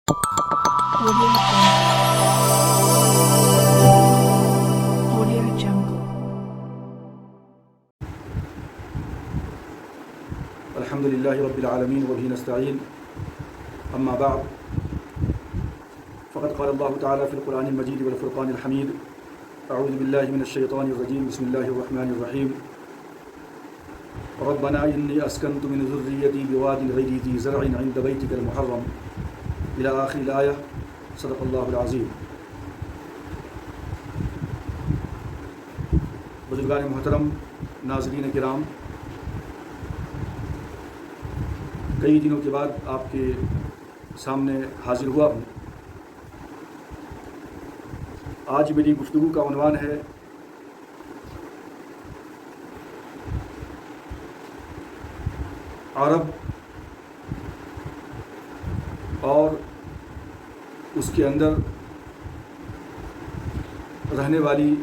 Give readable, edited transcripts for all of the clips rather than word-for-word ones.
Audio Jungle. الحمد لله رب العالمين وبه نستعين أما بعد فقد قال الله تعالى في القرآن المجيد والفرقان الحميد أعوذ بالله من الشيطان الرجيم بسم الله الرحمن الرحيم ربنا إني أسكنت من ذريتي بواد غير ذي زرع عند بيتك المحرم إلى آخر الآية صدق الله العظيم. بزرگان محترم، ناظرین کرام، کئی دنوں کے بعد آپ کے سامنے حاضر ہوا ہوں. آج میری گفتگو کا عنوان ہے عرب اور اس کے اندر رہنے والی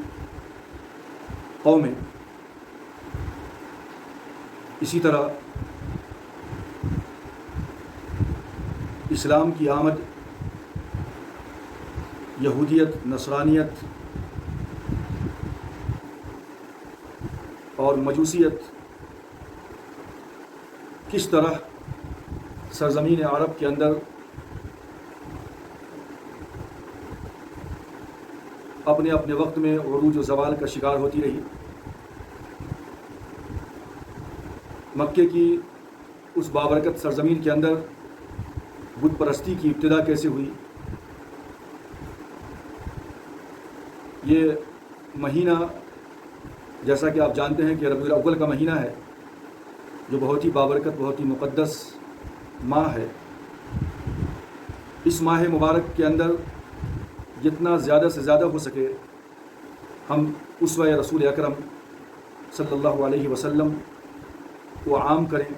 قومیں، اسی طرح اسلام کی آمد، یہودیت، نصرانیت اور مجوسیت کس طرح سرزمین عرب کے اندر اپنے اپنے وقت میں عروج و زوال کا شکار ہوتی رہی. مکے کی اس بابرکت سرزمین کے اندر بت پرستی کی ابتدا کیسے ہوئی، یہ مہینہ جیسا کہ آپ جانتے ہیں کہ ربیع الاول کا مہینہ ہے، جو بہت ہی بابرکت، بہت ہی مقدس ماہ ہے. اس ماہ مبارک کے اندر جتنا زیادہ سے زیادہ ہو سکے ہم اسوہ رسول اکرم صلی اللہ علیہ وسلم کو عام کریں،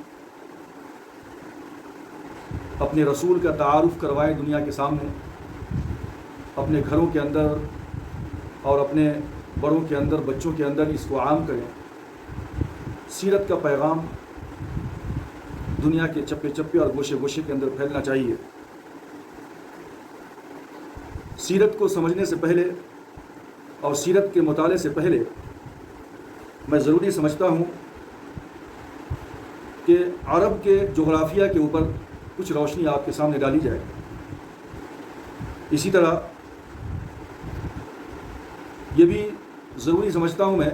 اپنے رسول کا تعارف کروائیں دنیا کے سامنے، اپنے گھروں کے اندر اور اپنے بڑوں کے اندر، بچوں کے اندر اس کو عام کریں. سیرت کا پیغام دنیا کے چپے چپے اور گوشے گوشے کے اندر پھیلنا چاہیے. سیرت کو سمجھنے سے پہلے اور سیرت کے مطالعے سے پہلے میں ضروری سمجھتا ہوں کہ عرب کے جغرافیہ کے اوپر کچھ روشنی آپ کے سامنے ڈالی جائے. اسی طرح یہ بھی ضروری سمجھتا ہوں میں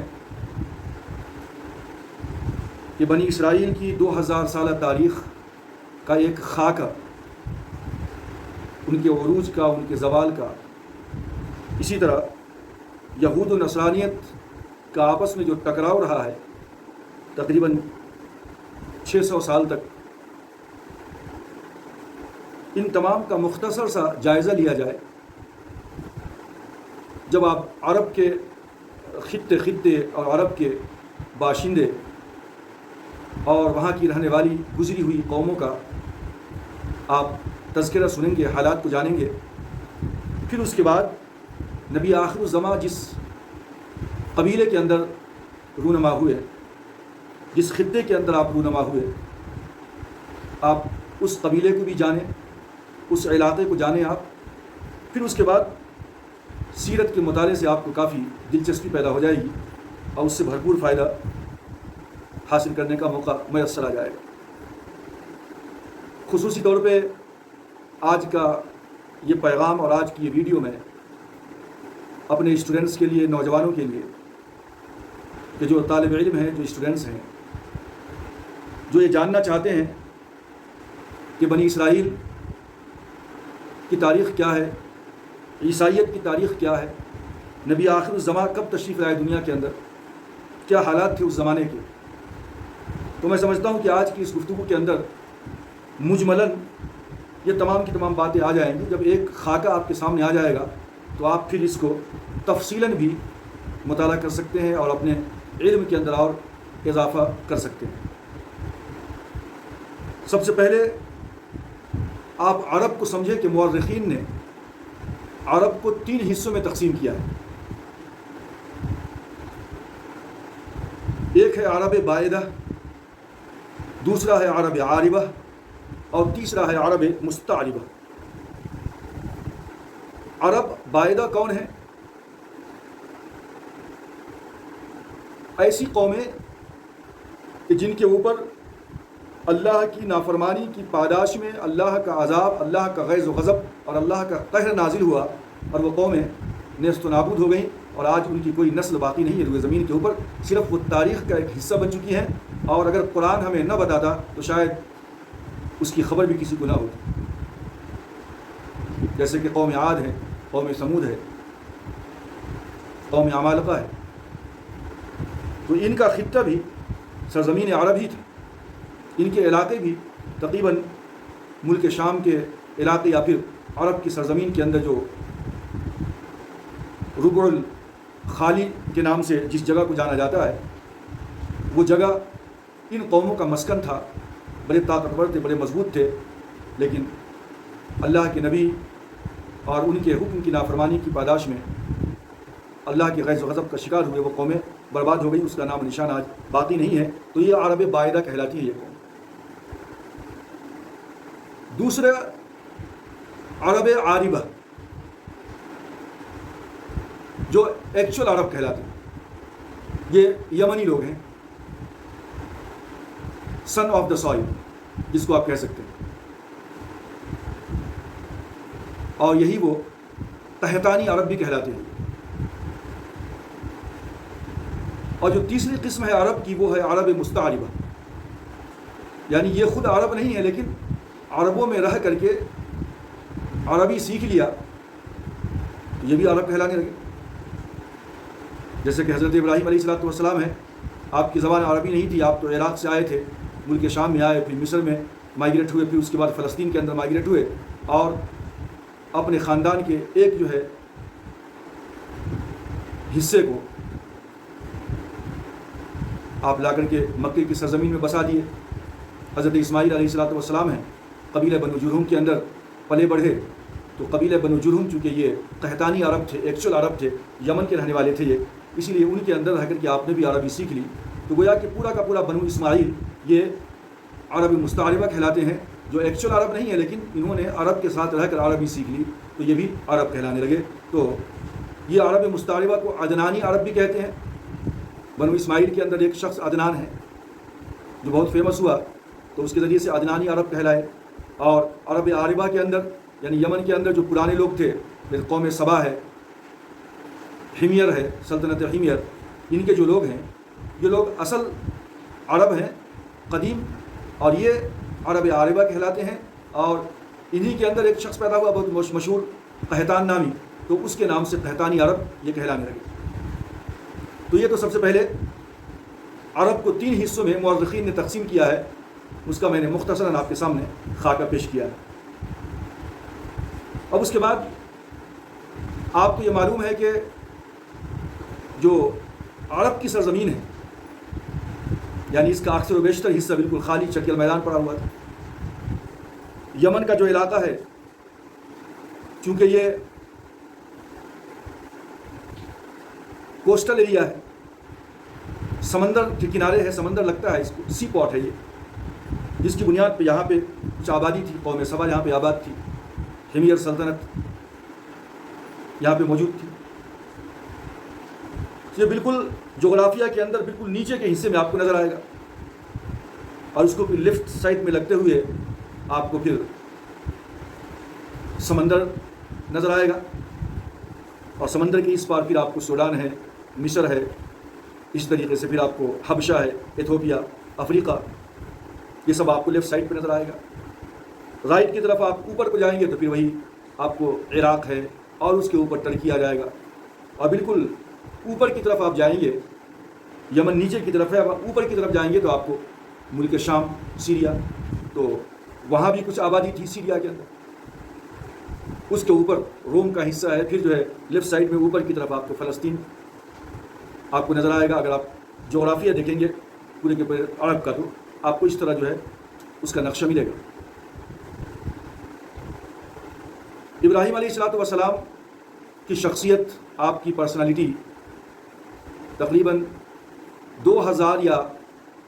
کہ بنی اسرائیل کی 2000 سالہ تاریخ کا ایک خاکہ، ان کے عروج کا، ان کے زوال کا، اسی طرح یہود و نصرانیت کا آپس میں جو ٹکراؤ رہا ہے تقریباً 600 سال تک، ان تمام کا مختصر سا جائزہ لیا جائے. جب آپ عرب کے خطے اور عرب کے باشندے اور وہاں کی رہنے والی گزری ہوئی قوموں کا آپ تذکرہ سنیں گے، حالات کو جانیں گے، پھر اس کے بعد نبی آخر الزماں جس قبیلے کے اندر رونما ہوئے، جس خطے کے اندر آپ رونما ہوئے، آپ اس قبیلے کو بھی جانیں، اس علاقے کو جانیں آپ. پھر اس کے بعد سیرت کے مطالعے سے آپ کو کافی دلچسپی پیدا ہو جائے گی اور اس سے بھرپور فائدہ حاصل کرنے کا موقع میسر آ جائے گا. خصوصی طور پہ آج کا یہ پیغام اور آج کی یہ ویڈیو میں اپنے اسٹوڈنٹس کے لیے، نوجوانوں کے لیے، کہ جو طالب علم ہیں، جو اسٹوڈنٹس ہیں، جو یہ جاننا چاہتے ہیں کہ بنی اسرائیل کی تاریخ کیا ہے، عیسائیت کی تاریخ کیا ہے، نبی آخر الزماں کب تشریف لائے دنیا کے اندر، کیا حالات تھے اس زمانے کے. تو میں سمجھتا ہوں کہ آج کی اس گفتگو کے اندر مجملاً یہ تمام کی تمام باتیں آ جائیں گی. جب ایک خاکہ آپ کے سامنے آ جائے گا تو آپ پھر اس کو تفصیلاً بھی مطالعہ کر سکتے ہیں اور اپنے علم کے اندر اور اضافہ کر سکتے ہیں. سب سے پہلے آپ عرب کو سمجھیں کہ مورخین نے عرب کو 3 حصوں میں تقسیم کیا ہے. ایک ہے عرب بائدہ، دوسرا ہے عرب عاربہ، اور تیسرا ہے عرب مستعربہ. عرب باعدہ کون ہیں؟ ایسی قومیں کہ جن کے اوپر اللہ کی نافرمانی کی پاداش میں اللہ کا عذاب، اللہ کا غیظ و غضب اور اللہ کا قہر نازل ہوا، اور وہ قومیں نیست و نابود ہو گئیں، اور آج ان کی کوئی نسل باقی نہیں ہے روئے زمین کے اوپر، صرف وہ تاریخ کا ایک حصہ بن چکی ہیں، اور اگر قرآن ہمیں نہ بتاتا تو شاید اس کی خبر بھی کسی کو نہ ہوتی، جیسے کہ قوم عاد ہے، قوم سمود ہے، قوم عمالقہ ہے، تو ان کا خطہ بھی سرزمین عرب ہی تھا، ان کے علاقے بھی تقریباً ملک شام کے علاقے یا پھر عرب کی سرزمین کے اندر جو ربع الخالی کے نام سے جس جگہ کو جانا جاتا ہے، وہ جگہ ان قوموں کا مسکن تھا، بڑے طاقتور تھے، بڑے مضبوط تھے، لیکن اللہ کے نبی اور ان کے حکم کی نافرمانی کی پاداش میں اللہ کے غیظ و غضب کا شکار ہوئے، وہ قومیں برباد ہو گئی، اس کا نام و نشان آج باقی نہیں ہے، تو یہ عرب باعدہ کہلاتی ہے یہ قوم۔ دوسرا عرب عاربہ، جو ایکچول عرب کہلاتے ہیں، یہ یمنی لوگ ہیں، سن آف دا سوئل جس کو آپ کہہ سکتے ہیں، اور یہی وہ قحطانی عرب بھی کہلاتے ہیں۔ اور جو تیسری قسم ہے عرب کی وہ ہے عرب مستعربہ، یعنی یہ خود عرب نہیں ہے لیکن عربوں میں رہ کر کے عربی سیکھ لیا، تو یہ بھی عرب کہلانے لگے، جیسے کہ حضرت ابراہیم علیہ السلام ہے، آپ کی زبان عربی نہیں تھی، آپ تو عراق سے آئے تھے، ملک شام میں آئے، پھر مصر میں مائیگریٹ ہوئے، پھر اس کے بعد فلسطین کے اندر مائیگریٹ ہوئے، اور اپنے خاندان کے ایک جو ہے حصے کو آپ لا کر کے مکے کی سرزمین میں بسا دیے۔ حضرت اسماعیل علیہ السلام ہیں، قبیلہ بنو جرہم کے اندر پلے بڑھے، تو قبیلہ بنو جرہم چونکہ یہ قحطانی عرب تھے، ایکچول عرب تھے، یمن کے رہنے والے تھے یہ، اسی لیے ان کے اندر رہ کر کے آپ نے بھی عربی سیکھ لی، تو گویا کہ پورا کا پورا بنو اسماعیل یہ عرب مستعربہ کہلاتے ہیں، جو ایکچول عرب نہیں ہے لیکن انہوں نے عرب کے ساتھ رہ کر عربی سیکھ لی، تو یہ بھی عرب کہلانے لگے۔ تو یہ عرب مستعربہ کو عدنانی عرب بھی کہتے ہیں۔ بنو اسماعیل کے اندر ایک شخص عدنان ہے جو بہت فیمس ہوا، تو اس کے ذریعے سے عدنانی عرب کہلائے۔ اور عرب عاربہ کے اندر یعنی یمن کے اندر جو پرانے لوگ تھے، جیسے قوم سبا ہے، حمیر ہے، سلطنت حمیر، ان کے جو لوگ ہیں یہ لوگ اصل عرب ہیں قدیم، اور یہ عرب عاربہ کہلاتے ہیں، اور انہی کے اندر ایک شخص پیدا ہوا بہت مشہور قحطان نامی، تو اس کے نام سے قحطانی عرب یہ کہلانے لگے۔ تو یہ تو سب سے پہلے عرب کو 3 حصوں میں مورخین نے تقسیم کیا ہے، اس کا میں نے مختصراً آپ کے سامنے خاکہ پیش کیا ہے۔ اب اس کے بعد آپ کو یہ معلوم ہے کہ جو عرب کی سرزمین ہے، یعنی اس کا اکثر و بیشتر حصہ بالکل خالی چٹیل میدان پڑا ہوا تھا۔ یمن کا جو علاقہ ہے، چونکہ یہ کوسٹل ایریا ہے، سمندر کے کنارے ہے، سمندر لگتا ہے اس کو، سی پاٹ ہے یہ، جس کی بنیاد پہ یہاں پہ کچھ آبادی تھی، قوم سبا یہاں پہ آباد تھی، حمیر سلطنت یہاں پہ موجود تھی۔ یہ بالکل جغرافیہ کے اندر بالکل نیچے کے حصے میں آپ کو نظر آئے گا، اور اس کو پھر لیفٹ سائڈ میں لگتے ہوئے آپ کو پھر سمندر نظر آئے گا، اور سمندر کے اس پار پھر آپ کو سوڈان ہے، مصر ہے، اس طریقے سے پھر آپ کو حبشہ ہے، ایتھوپیا، افریقہ، یہ سب آپ کو لیفٹ سائڈ پہ نظر آئے گا۔ رائٹ کی طرف آپ اوپر کو جائیں گے تو پھر وہی آپ کو عراق ہے، اور اس کے اوپر ترکی آ جائے گا، اور بالکل اوپر کی طرف آپ جائیں گے، یمن نیچے کی طرف ہے، اب اوپر کی طرف جائیں گے تو آپ کو ملک شام، سیریا، تو وہاں بھی کچھ آبادی تھی سیریا کے اندر، اس کے اوپر روم کا حصہ ہے، پھر جو ہے لیفٹ سائڈ میں اوپر کی طرف آپ کو فلسطین آپ کو نظر آئے گا۔ اگر آپ جغرافیہ دیکھیں گے پورے کے پورے عرب کا تو آپ کو اس طرح جو ہے اس کا نقشہ ملے گا۔ ابراہیم علیہ السلام کی شخصیت، آپ کی پرسنالٹی تقریباً 2000 یا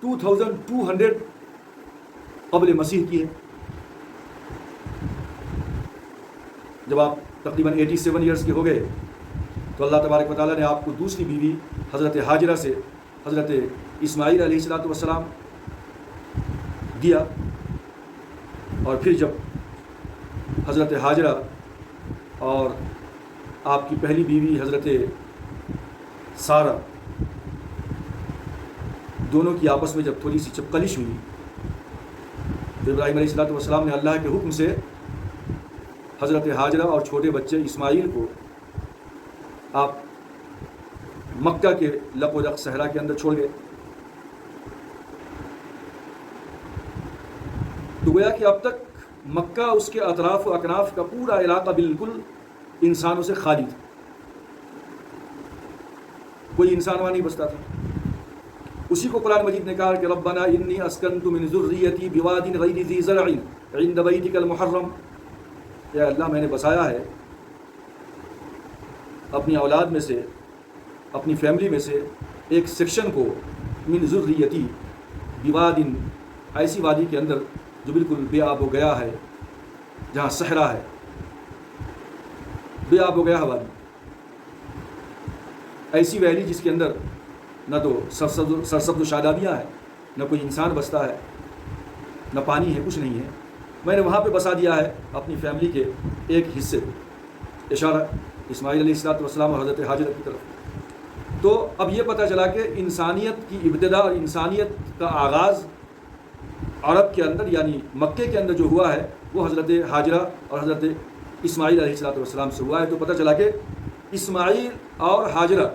2200 قبل مسیح کی ہے، جب آپ تقریباً 87 ایئرس کے ہو گئے تو اللہ تبارک و تعالیٰ نے آپ کو دوسری بیوی حضرت ہاجرہ سے حضرت اسماعیل علیہ الصلوۃ والسلام دیا. اور پھر جب حضرت ہاجرہ اور آپ کی پہلی بیوی حضرت سارہ دونوں کی آپس میں جب تھوڑی سی چپکلش ہوئی تو ابراہیم علیہ الصلوۃ والسلام نے اللہ کے حکم سے حضرت ہاجرہ اور چھوٹے بچے اسماعیل کو آپ مکہ کے لق و لق صحرا کے اندر چھوڑ گئے. تو گویا کہ اب تک مکہ اس کے اطراف و اکناف کا پورا علاقہ بالکل انسانوں سے خالی تھا. کوئی انسان وہاں نہیں بستا تھا. اسی کو قرآن مجید نے کہا کہ ربنا انی اسکنت من ذریتی بواد غیر ذی زرع عند بیتک المحرم. یا اللہ میں نے بسایا ہے اپنی اولاد میں سے اپنی فیملی میں سے ایک سیکشن کو من ذریتی بواد ایسی وادی کے اندر جو بالکل بے آب و گیا ہے جہاں صحرا ہے بے آب و گیا وادی ایسی ویلی جس کے اندر نہ تو سرسبز و شادابیاں ہیں نہ کوئی انسان بستا ہے نہ پانی ہے کچھ نہیں ہے. میں نے وہاں پہ بسا دیا ہے اپنی فیملی کے ایک حصے کو. اشارہ اسماعیل علیہ الصلوۃ والسلام اور حضرت ہاجرہ کی طرف. تو اب یہ پتہ چلا کہ انسانیت کی ابتدا اور انسانیت کا آغاز عرب کے اندر یعنی مکے کے اندر جو ہوا ہے وہ حضرت ہاجرہ اور حضرت اسماعیل علیہ الصلوۃ والسلام سے ہوا ہے. تو پتہ چلا کہ اسماعیل اور ہاجرہ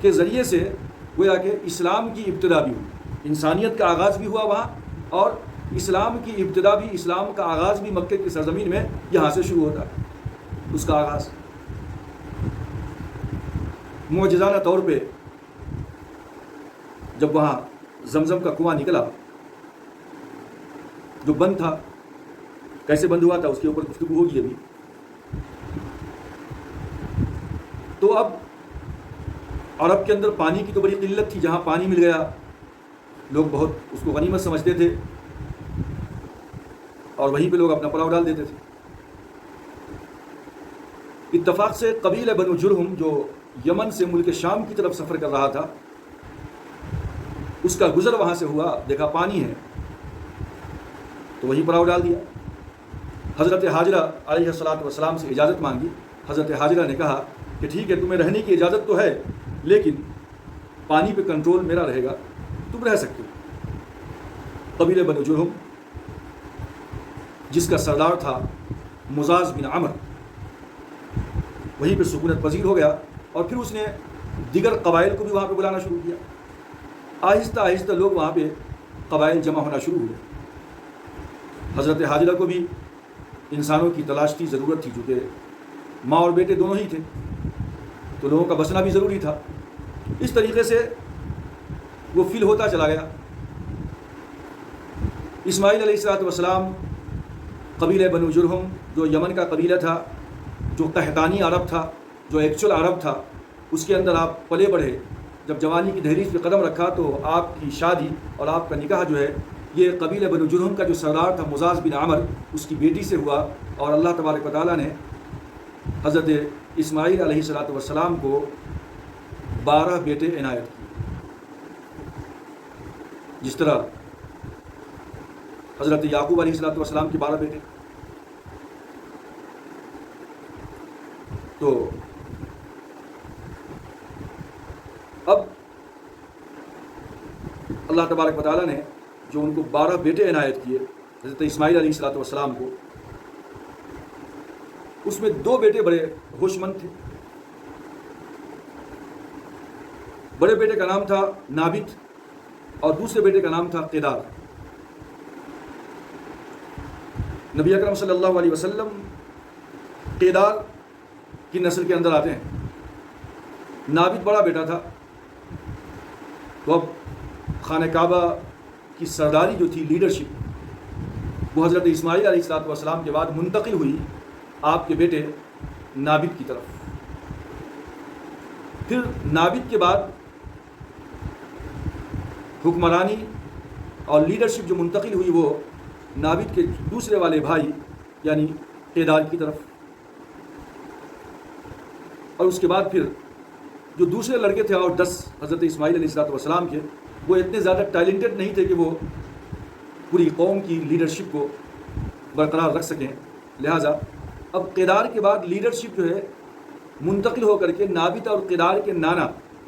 کے ذریعے سے گویا کہ اسلام کی ابتدا بھی ہوئی. انسانیت کا آغاز بھی ہوا وہاں اور اسلام کی ابتدا بھی اسلام کا آغاز بھی مکے کی سرزمین میں یہاں سے شروع ہوتا ہے. اس کا آغاز معجزانہ طور پہ جب وہاں زمزم کا کنواں نکلا جو بند تھا کیسے بند ہوا تھا اس کے اوپر گفتگو ہوگی ابھی. تو اب عرب کے اندر پانی کی تو بڑی قلت تھی. جہاں پانی مل گیا لوگ بہت اس کو غنیمت سمجھتے تھے اور وہیں پہ لوگ اپنا پڑاؤ ڈال دیتے تھے. اتفاق سے قبیلہ بنو جرہم جو یمن سے ملک شام کی طرف سفر کر رہا تھا اس کا گزر وہاں سے ہوا. دیکھا پانی ہے تو وہیں پڑاؤ ڈال دیا. حضرت ہاجرہ علیہ الصلوۃ والسلام سے اجازت مانگی. حضرت ہاجرہ نے کہا کہ ٹھیک ہے تمہیں رہنے کی اجازت تو ہے لیکن پانی پہ کنٹرول میرا رہے گا تم رہ سکتے ہو. قبیلہ بنو جرہم جس کا سردار تھا مزاز بن عمر وہیں پہ سکونت پذیر ہو گیا اور پھر اس نے دیگر قبائل کو بھی وہاں پہ بلانا شروع کیا. آہستہ آہستہ لوگ وہاں پہ قبائل جمع ہونا شروع ہوئے. حضرت ہاجرہ کو بھی انسانوں کی تلاش کی ضرورت تھی چونکہ ماں اور بیٹے دونوں ہی تھے تو لوگوں کا بسنا بھی ضروری تھا. اس طریقے سے وہ فل ہوتا چلا گیا. اسماعیل علیہ الصلوۃ والسلام قبیلہ بنو جرہم جو یمن کا قبیلہ تھا جو قحطانی عرب تھا جو ایکچول عرب تھا اس کے اندر آپ پلے بڑھے. جب جوانی کی دہلیز پہ قدم رکھا تو آپ کی شادی اور آپ کا نکاح جو ہے یہ قبیلہ بنو جرہم کا جو سردار تھا مزاز بن عمر اس کی بیٹی سے ہوا. اور اللہ تبارک و تعالیٰ نے حضرت اسماعیل علیہ الصلوۃ والسلام کو 12 بیٹے عنایت کیے. جس طرح حضرت یعقوب علیہ الصلوۃ والسلام کے 12 بیٹے. تو اب اللہ تبارک و تعالیٰ نے جو ان کو 12 بیٹے عنایت کیے حضرت اسماعیل علیہ الصلوۃ والسلام کو اس میں 2 بیٹے بڑے ہوش مند تھے. بڑے بیٹے کا نام تھا نابت اور دوسرے بیٹے کا نام تھا قیدار. نبی اکرم صلی اللہ علیہ وسلم قیدار کی نسل کے اندر آتے ہیں. نابت بڑا بیٹا تھا تو اب خانہ کعبہ کی سرداری جو تھی لیڈرشپ وہ حضرت اسماعیل علیہ الصلوۃ والسلام کے بعد منتقل ہوئی آپ کے بیٹے نابت کی طرف. پھر نابت کے بعد حکمرانی اور لیڈرشپ جو منتقل ہوئی وہ نابت کے دوسرے والے بھائی یعنی قیدار کی طرف. اور اس کے بعد پھر جو دوسرے لڑکے تھے اور 10 حضرت اسماعیل علیہ السلام کے، وہ اتنے زیادہ ٹیلنٹڈ نہیں تھے کہ وہ پوری قوم کی لیڈرشپ کو برقرار رکھ سکیں، لہٰذا اب قیدار کے بعد لیڈرشپ جو ہے منتقل ہو کر کے نابطہ اور قیدار کے نانا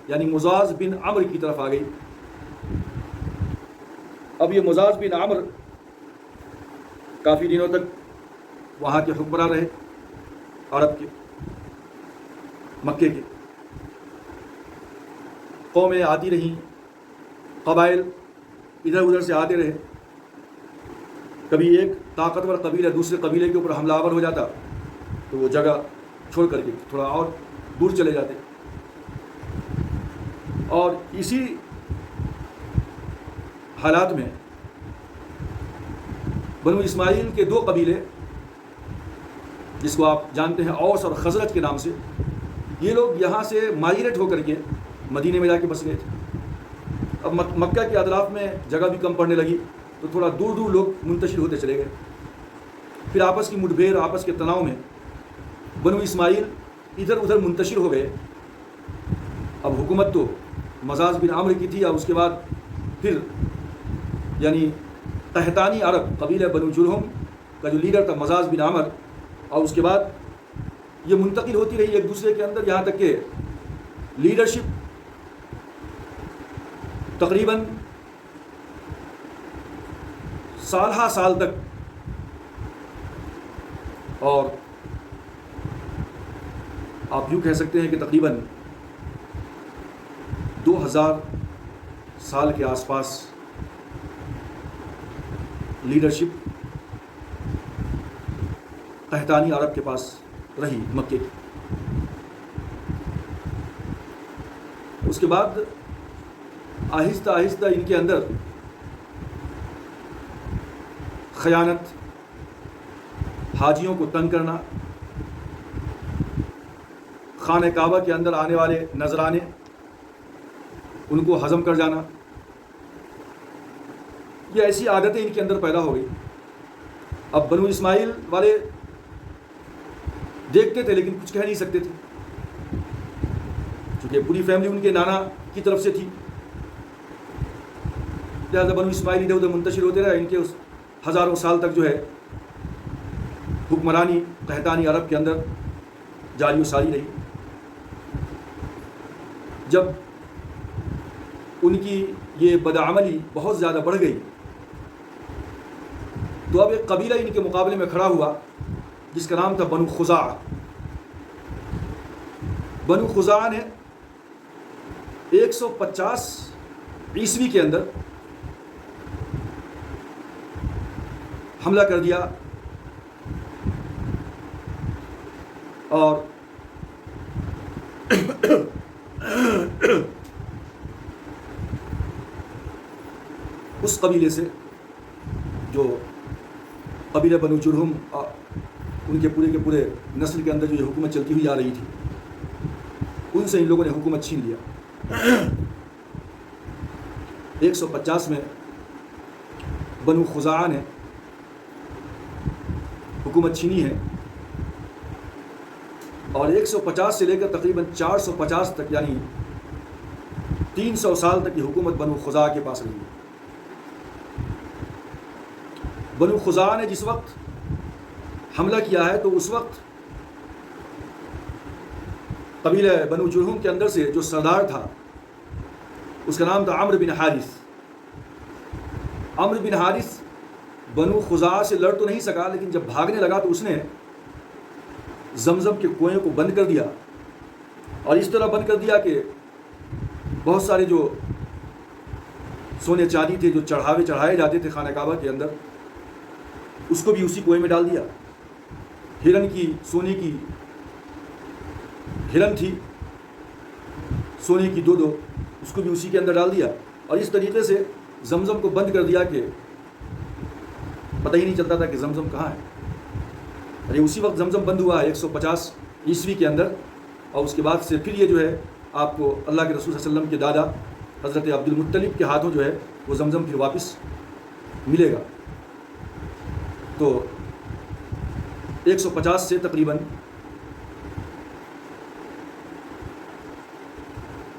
یعنی مزاز بن عمرو کی طرف آ گئی۔ اب یہ مزاز بن عمرو کافی دنوں تک وہاں کے حکمراں رہے، عرب کے، مکے کے۔ قومیں آتی رہیں، قبائل ادھر ادھر سے آتے رہے، کبھی ایک طاقتور قبیلہ دوسرے قبیلے کے اوپر حملہ آور ہو جاتا تو وہ جگہ چھوڑ کر کے تھوڑا اور دور چلے جاتے، اور اسی حالات میں بنو اسماعیل کے 2 قبیلے جس کو آپ جانتے ہیں اوس اور خزرج کے نام سے، یہ لوگ یہاں سے مائگریٹ ہو کر کے مدینے میں جا کے بس گئے تھے۔ اب مکہ کے اطراف میں جگہ بھی کم پڑنے لگی تو تھوڑا دور دور لوگ منتشر ہوتے چلے گئے، پھر آپس کی مٹ بھیڑ، آپس کے تناؤ میں بنو اسماعیل ادھر ادھر منتشر ہو گئے۔ اب حکومت تو مزاز بن عمرو کی تھی، اور اس کے بعد پھر یعنی قحطانی عرب قبیلہ بنو جرہم کا جو لیڈر تھا مزاز بن عمرو، اور اس کے بعد یہ منتقل ہوتی رہی ایک دوسرے کے اندر، یہاں تک کہ لیڈرشپ تقریباً سالہ سال تک اور آپ یوں کہہ سکتے ہیں کہ تقریباً 2000 سال کے آس پاس لیڈرشپ قحطانی عرب کے پاس رہی مکے کی۔ اس کے بعد آہستہ آہستہ ان کے اندر خیانت، حاجیوں کو تنگ کرنا، خانہ کعبہ کے اندر آنے والے نذرانے ان کو ہضم کر جانا، یہ ایسی عادتیں ان کے اندر پیدا ہو گئی۔ اب بنو اسماعیل والے دیکھتے تھے لیکن کچھ کہہ نہیں سکتے تھے، چونکہ پوری فیملی ان کے نانا کی طرف سے تھی، لہٰذا بنو اسماعیل ادھر ادھر منتشر ہوتے رہے۔ ان کے اس ہزاروں سال تک جو ہے حکمرانی قحطانی عرب کے اندر جاری و ساری رہی۔ جب ان کی یہ بدعملی بہت زیادہ بڑھ گئی تو اب ایک قبیلہ ان کے مقابلے میں کھڑا ہوا جس کا نام تھا بنو خزاعہ۔ بنو خزاعہ نے 150 عیسوی کے اندر حملہ کر دیا، اور اس قبیلے سے جو قبیلہ بنو جرہم ان کے پورے نسل کے اندر جو یہ حکومت چلتی ہوئی آ رہی تھی، ان سے ان لوگوں نے حکومت چھین لیا۔ 150 میں بنو خزاعہ نے حکومت چھینی ہے، اور 150 سے لے کر تقریباً 450 تک یعنی 300 سال تک یہ حکومت بنو خزاعہ کے پاس رہی ہے۔ بنو خزاعہ نے جس وقت حملہ کیا ہے تو اس وقت قبیلہ بنو جرہم کے اندر سے جو سردار تھا اس کا نام تھا عمرو بن حارث۔ عمرو بن حارث بنو خزاعہ سے لڑ تو نہیں سکا، لیکن جب بھاگنے لگا تو اس نے زمزم کے کنویں کو بند کر دیا، اور اس طرح بند کر دیا کہ بہت سارے جو سونے چاندی تھے جو چڑھائے جاتے تھے خانہ کعبہ کے اندر، اس کو بھی اسی کنویں میں ڈال دیا۔ ہرن کی سونے کی ہرن تھی سونے کی 2 اس کو بھی اسی کے اندر ڈال دیا، اور اس طریقے سے زمزم کو بند کر دیا کہ پتہ ہی نہیں چلتا تھا کہ زمزم کہاں ہے۔ اور یہ اسی وقت زمزم بند ہوا ہے 150 عیسوی کے اندر، اور اس کے بعد سے پھر یہ جو ہے آپ کو اللہ کے رسول صلی اللہ علیہ وسلم کے دادا حضرت عبد المطلب کے ہاتھوں جو ہے وہ زمزم پھر واپس ملے گا۔ تو 150 سے تقریباً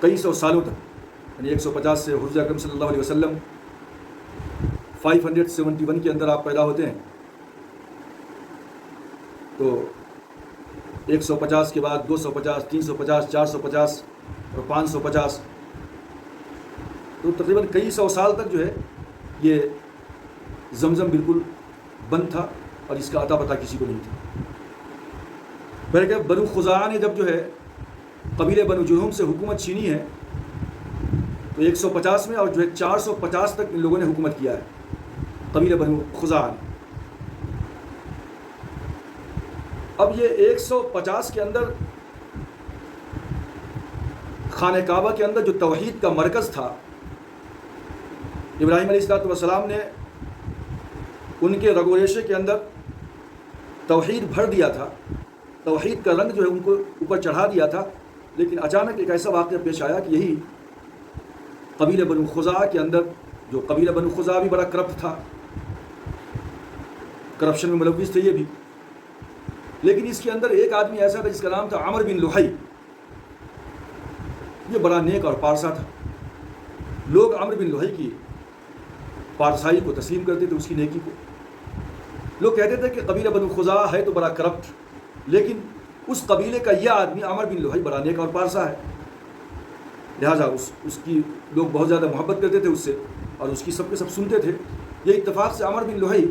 کئی سو سالوں تک، یعنی 150 سے حضور اکرم صلی اللہ علیہ وسلم 571 کے اندر آپ پیدا ہوتے ہیں، تو 150 کے بعد 250، 350، 450 اور 550، تو تقریباً کئی سو سال تک جو ہے یہ زمزم بالکل بند تھا اور اس کا اتا پتہ کسی کو نہیں تھا۔ پھر کہ بنو خزاعہ نے جب جو ہے قبیلے بنو جرہم سے حکومت چھینی ہے تو 150 میں اور جو ہے 450 تک ان لوگوں نے حکومت کیا ہے، قبیلے بنو خزاعہ نے۔ اب یہ 150 کے اندر خانہ کعبہ کے اندر جو توحید کا مرکز تھا، ابراہیم علیہ السلام نے ان کے رگ و ریشے کے اندر توحید بھر دیا تھا، توحید کا رنگ جو ہے ان کو اوپر چڑھا دیا تھا، لیکن اچانک ایک ایسا واقعہ پیش آیا کہ یہی قبیلہ بنو خزاعہ کے اندر، جو قبیلہ بنو خزاعہ بھی بڑا کرپٹ تھا، کرپشن میں ملوث تھے یہ بھی، لیکن اس کے اندر ایک آدمی ایسا تھا جس کا نام تھا عمر بن لحی۔ یہ بڑا نیک اور پارسا تھا، لوگ عمر بن لحی کی پارسائی کو تسلیم کرتے تھے، اس کی نیکی کو۔ لوگ کہتے تھے کہ قبیلہ بنو خزاعہ ہے تو بڑا کرپٹ، لیکن اس قبیلے کا یہ آدمی عمر بن لحی بڑا نیک اور پارسا ہے، لہٰذا اس کی لوگ بہت زیادہ محبت کرتے تھے اس سے، اور اس کی سب کے سب سنتے تھے۔ یہ اتفاق سے عمر بن لحی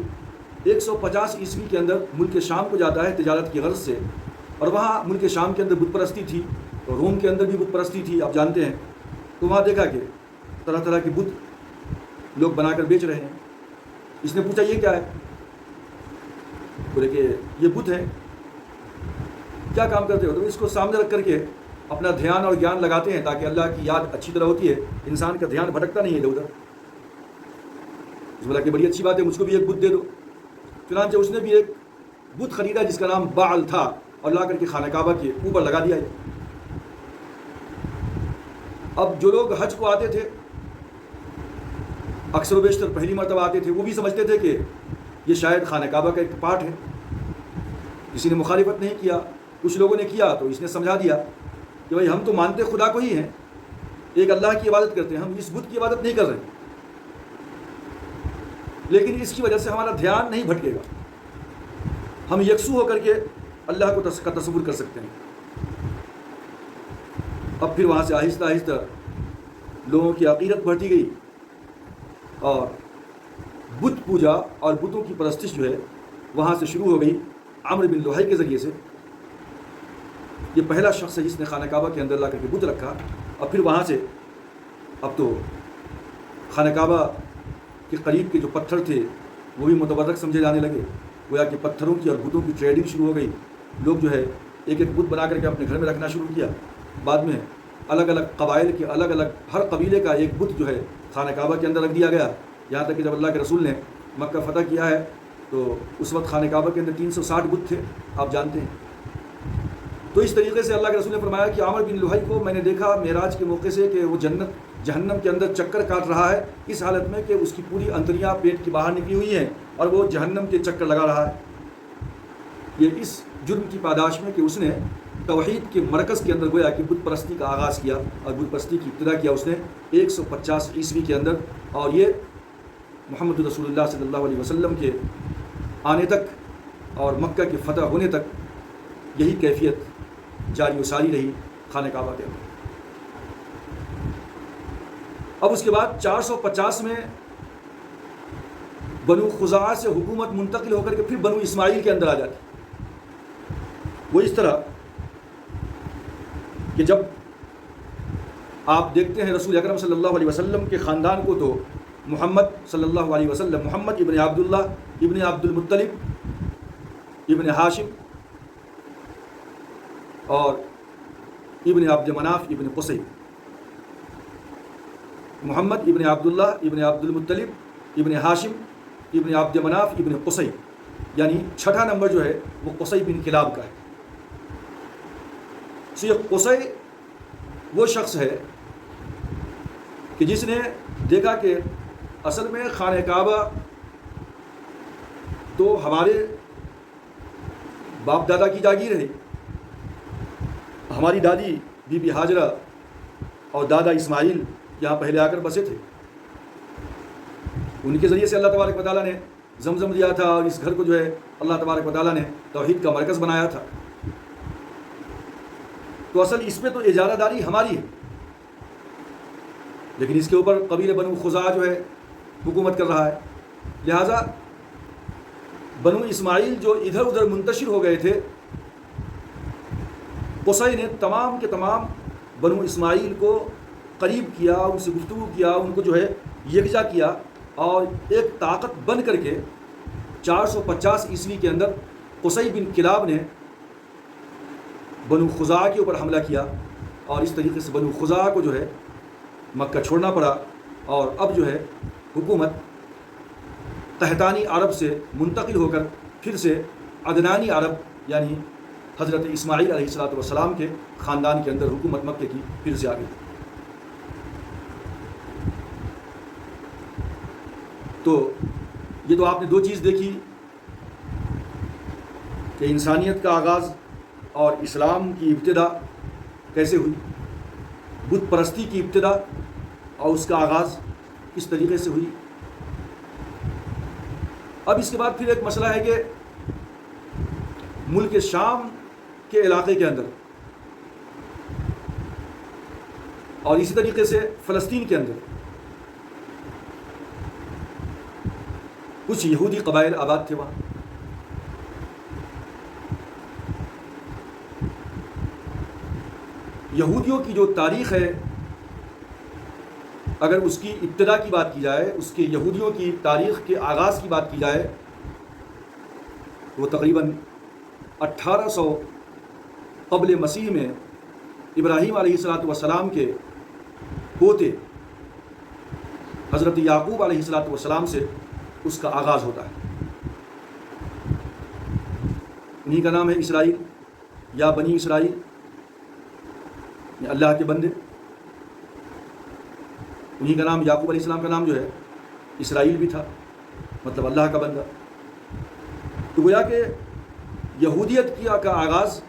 150 عیسوی کے اندر ملک شام کو جاتا ہے تجارت کی غرض سے، اور وہاں ملک شام کے اندر بت پرستی تھی، اور روم کے اندر بھی بت پرستی تھی، آپ جانتے ہیں۔ تو وہاں دیکھا کہ طرح طرح کے بت لوگ بنا کر بیچ رہے ہیں۔ اس نے پوچھا یہ کیا ہے؟ بولے کہ یہ بت ہے۔ کیا کام کرتے ہو؟ تو اس کو سامنے رکھ کر کے اپنا دھیان اور گیان لگاتے ہیں تاکہ اللہ کی یاد اچھی طرح ہوتی ہے، انسان کا دھیان بھٹکتا نہیں ہے ادھر ادھر۔ اس بولا کہ بڑی اچھی بات ہے، مجھ کو بھی ایک بت دے دو۔ چنانچہ اس نے بھی ایک بت خریدا جس کا نام بعل تھا، اور لا کر کے خانہ کعبہ کے اوپر لگا دیا۔ اب جو لوگ حج کو آتے تھے، اکثر و بیشتر پہلی مرتبہ آتے تھے، وہ بھی سمجھتے تھے کہ یہ شاید خانہ کعبہ کا ایک پارٹ ہے۔ کسی نے مخالفت نہیں کیا، کچھ لوگوں نے کیا تو اس نے سمجھا دیا کہ بھائی ہم تو مانتے خدا کو ہی ہیں، ایک اللہ کی عبادت کرتے ہیں، ہم اس بت کی عبادت نہیں کر رہے، لیکن اس کی وجہ سے ہمارا دھیان نہیں بھٹکے گا، ہم یکسو ہو کر کے اللہ کا تصور کر سکتے ہیں۔ اب پھر وہاں سے آہستہ آہستہ لوگوں کی عقیدت بڑھتی گئی، اور بت پوجا اور بتوں کی پرستش جو ہے وہاں سے شروع ہو گئی عمرو بن لحی کے ذریعے سے۔ یہ پہلا شخص ہے جس نے خانہ کعبہ کے اندر لا کر کے بت رکھا، اور پھر وہاں سے اب تو خانہ کعبہ کے قریب کے جو پتھر تھے وہ بھی متبرک سمجھے جانے لگے، گویا کہ پتھروں کی اور بتوں کی ٹریڈنگ شروع ہو گئی۔ لوگ جو ہے ایک ایک بت بنا کر کے اپنے گھر میں رکھنا شروع کیا۔ بعد میں الگ الگ قبائل کے الگ الگ ہر قبیلے کا ایک بت جو ہے خانہ کعبہ کے اندر رکھ دیا گیا، یہاں تک کہ جب اللہ کے رسول نے مکہ فتح کیا ہے تو اس وقت خانہ کعبہ کے اندر 360 بت تھے، آپ جانتے ہیں۔ تو اس طریقے سے اللہ کے رسول نے فرمایا کہ عمر بن لحی کو میں نے دیکھا معراج کے موقع سے کہ وہ جہنم کے اندر چکر کاٹ رہا ہے، اس حالت میں کہ اس کی پوری انتڑیاں پیٹ کی باہر نکلی ہوئی ہیں اور وہ جہنم کے چکر لگا رہا ہے۔ یہ اس جرم کی پاداش میں کہ اس نے توحید کے مرکز کے اندر گویا کہ بت پرستی کا آغاز کیا اور بت پرستی کی ابتدا کیا اس نے 150 عیسوی کے اندر، اور یہ محمد رسول اللہ صلی اللہ علیہ وسلم کے آنے تک اور مکہ کے فتح ہونے تک یہی کیفیت جاری و ساری رہی خانہ کعبہ کے اندر۔ اب اس کے بعد 450 میں بنو خزاعہ سے حکومت منتقل ہو کر کے پھر بنو اسماعیل کے اندر آ جاتی۔ وہ اس طرح کہ جب آپ دیکھتے ہیں رسول اکرم صلی اللہ علیہ وسلم کے خاندان کو تو محمد صلی اللہ علیہ وسلم، محمد ابن عبداللہ ابن عبد المطلب ابن ہاشم اور ابن عبد مناف ابن قصی، محمد ابن عبداللہ ابن عبد المطلب ابن ہاشم ابن عبد مناف ابن قصی، یعنی چھٹا نمبر جو ہے وہ قصی بن کلاب کا ہے۔ تو یہ قصی وہ شخص ہے کہ جس نے دیکھا کہ اصل میں خانہ کعبہ تو ہمارے باپ دادا کی جاگیر ہے، ہماری دادی بی بی ہاجرہ اور دادا اسماعیل یہاں پہلے آ کر بسے تھے. ان کے ذریعے سے اللہ تبارک و تعالیٰ نے زمزم دیا تھا اور اس گھر کو جو ہے اللہ تبارک و تعالیٰ نے توحید کا مرکز بنایا تھا. تو اصل اس میں تو اجارہ داری ہماری ہے، لیکن اس کے اوپر قبیلہ بنو خزاع جو ہے حکومت کر رہا ہے. لہٰذا بنو اسماعیل جو ادھر ادھر منتشر ہو گئے تھے، قصی نے تمام کے تمام بنو اسماعیل کو قریب کیا، ان سے گفتگو کیا، ان کو جو ہے یکجا کیا، اور ایک طاقت بن کر کے 450 عیسوی کے اندر قصی بن کلاب نے بنو خزاع کے اوپر حملہ کیا، اور اس طریقے سے بنو خزاع کو جو ہے مکہ چھوڑنا پڑا، اور اب جو ہے حکومت قحطانی عرب سے منتقل ہو کر پھر سے عدنانی عرب یعنی حضرت اسماعیل علیہ السلام کے خاندان کے اندر حکومت مکہ کی پھر سے آ گئی. تو یہ تو آپ نے دو چیز دیکھی کہ انسانیت کا آغاز اور اسلام کی ابتدا کیسے ہوئی، بت پرستی کی ابتدا اور اس کا آغاز کس طریقے سے ہوئی. اب اس کے بعد پھر ایک مسئلہ ہے کہ ملک شام کے علاقے کے اندر اور اسی طریقے سے فلسطین کے اندر کچھ یہودی قبائل آباد تھے. وہاں یہودیوں کی جو تاریخ ہے، اگر اس کی ابتدا کی بات کی جائے، اس کے یہودیوں کی تاریخ کے آغاز کی بات کی جائے، وہ تقریباً 1800 قبل مسیح میں ابراہیم علیہ السلام کے پوتے حضرت یعقوب علیہ السلام سے اس کا آغاز ہوتا ہے. انہی کا نام ہے اسرائیل یا بنی اسرائیل، اللہ کے بندے. انہی کا نام یعقوب علیہ السلام کا نام جو ہے اسرائیل بھی تھا، مطلب اللہ کا بندہ. تو گویا کہ یہودیت کا آغاز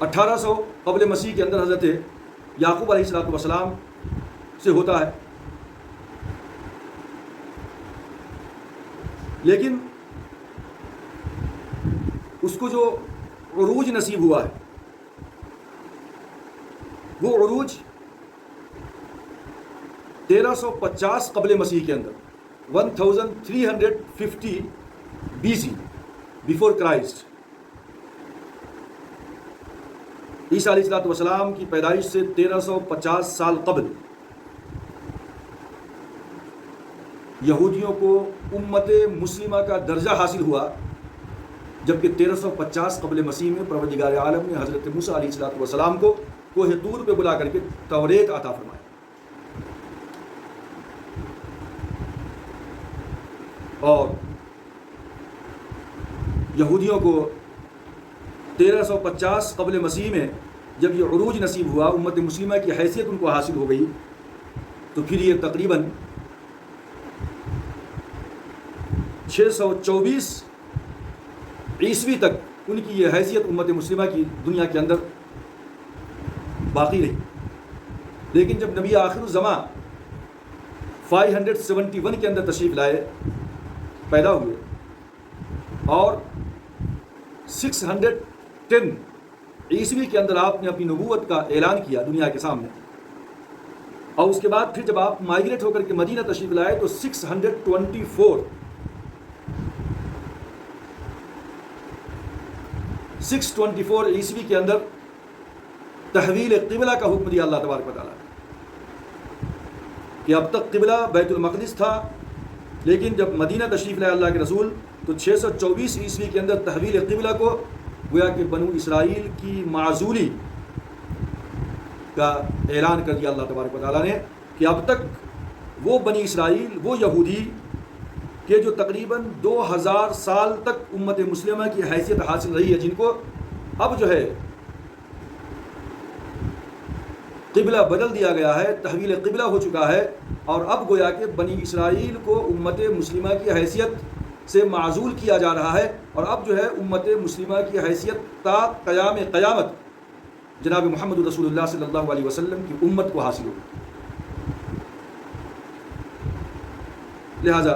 1800 قبل مسیح کے اندر حضرت یعقوب علیہ السلام سے ہوتا ہے. لیکن اس کو جو عروج نصیب ہوا ہے، وہ عروج 1350 قبل مسیح کے اندر 1350 BC بیفور کرائسٹ. عیسیٰ علیہ السلام کی پیدائش سے 1350 سال قبل یہودیوں کو امت مسلمہ کا درجہ حاصل ہوا، جبکہ 1350 قبل مسیح میں پروردگار عالم نے حضرت موسیٰ علیہ السلام کو کوہ طور پہ بلا کر کے توریت عطا فرمایا. اور یہودیوں کو 1350 قبل مسیح میں جب یہ عروج نصیب ہوا، امت مسلمہ کی حیثیت ان کو حاصل ہو گئی، تو پھر یہ تقریباً 624 عیسوی تک ان کی یہ حیثیت امت مسلمہ کی دنیا کے اندر باقی رہی. لیکن جب نبی آخر الزماں 571 کے اندر تشریف لائے، پیدا ہوئے، اور 610 عیسوی کے اندر آپ نے اپنی نبوت کا اعلان کیا دنیا کے سامنے، اور اس کے بعد پھر جب آپ مائیگریٹ ہو کر کے مدینہ تشریف لائے تو 624 عیسوی کے اندر تحویل قبلہ کا حکم دیا اللہ تبارک و تعالیٰ نے، کہ اب تک قبلہ بیت المقدس تھا، لیکن جب مدینہ تشریف لائے اللہ کے رسول تو 624 عیسوی کے اندر تحویل قبلہ کو گویا کہ بنو اسرائیل کی معزولی کا اعلان کر دیا اللہ تبارک و تعالیٰ نے، کہ اب تک وہ بنی اسرائیل، وہ یہودی کہ جو تقریباً 2000 سال تک امت مسلمہ کی حیثیت حاصل رہی ہے، جن کو اب جو ہے قبلہ بدل دیا گیا ہے، تحویل قبلہ ہو چکا ہے، اور اب گویا کہ بنی اسرائیل کو امت مسلمہ کی حیثیت سے معزول کیا جا رہا ہے، اور اب جو ہے امت مسلمہ کی حیثیت تا قیامت جناب محمد رسول اللہ صلی اللہ علیہ وسلم کی امت کو حاصل ہوگی۔ لہذا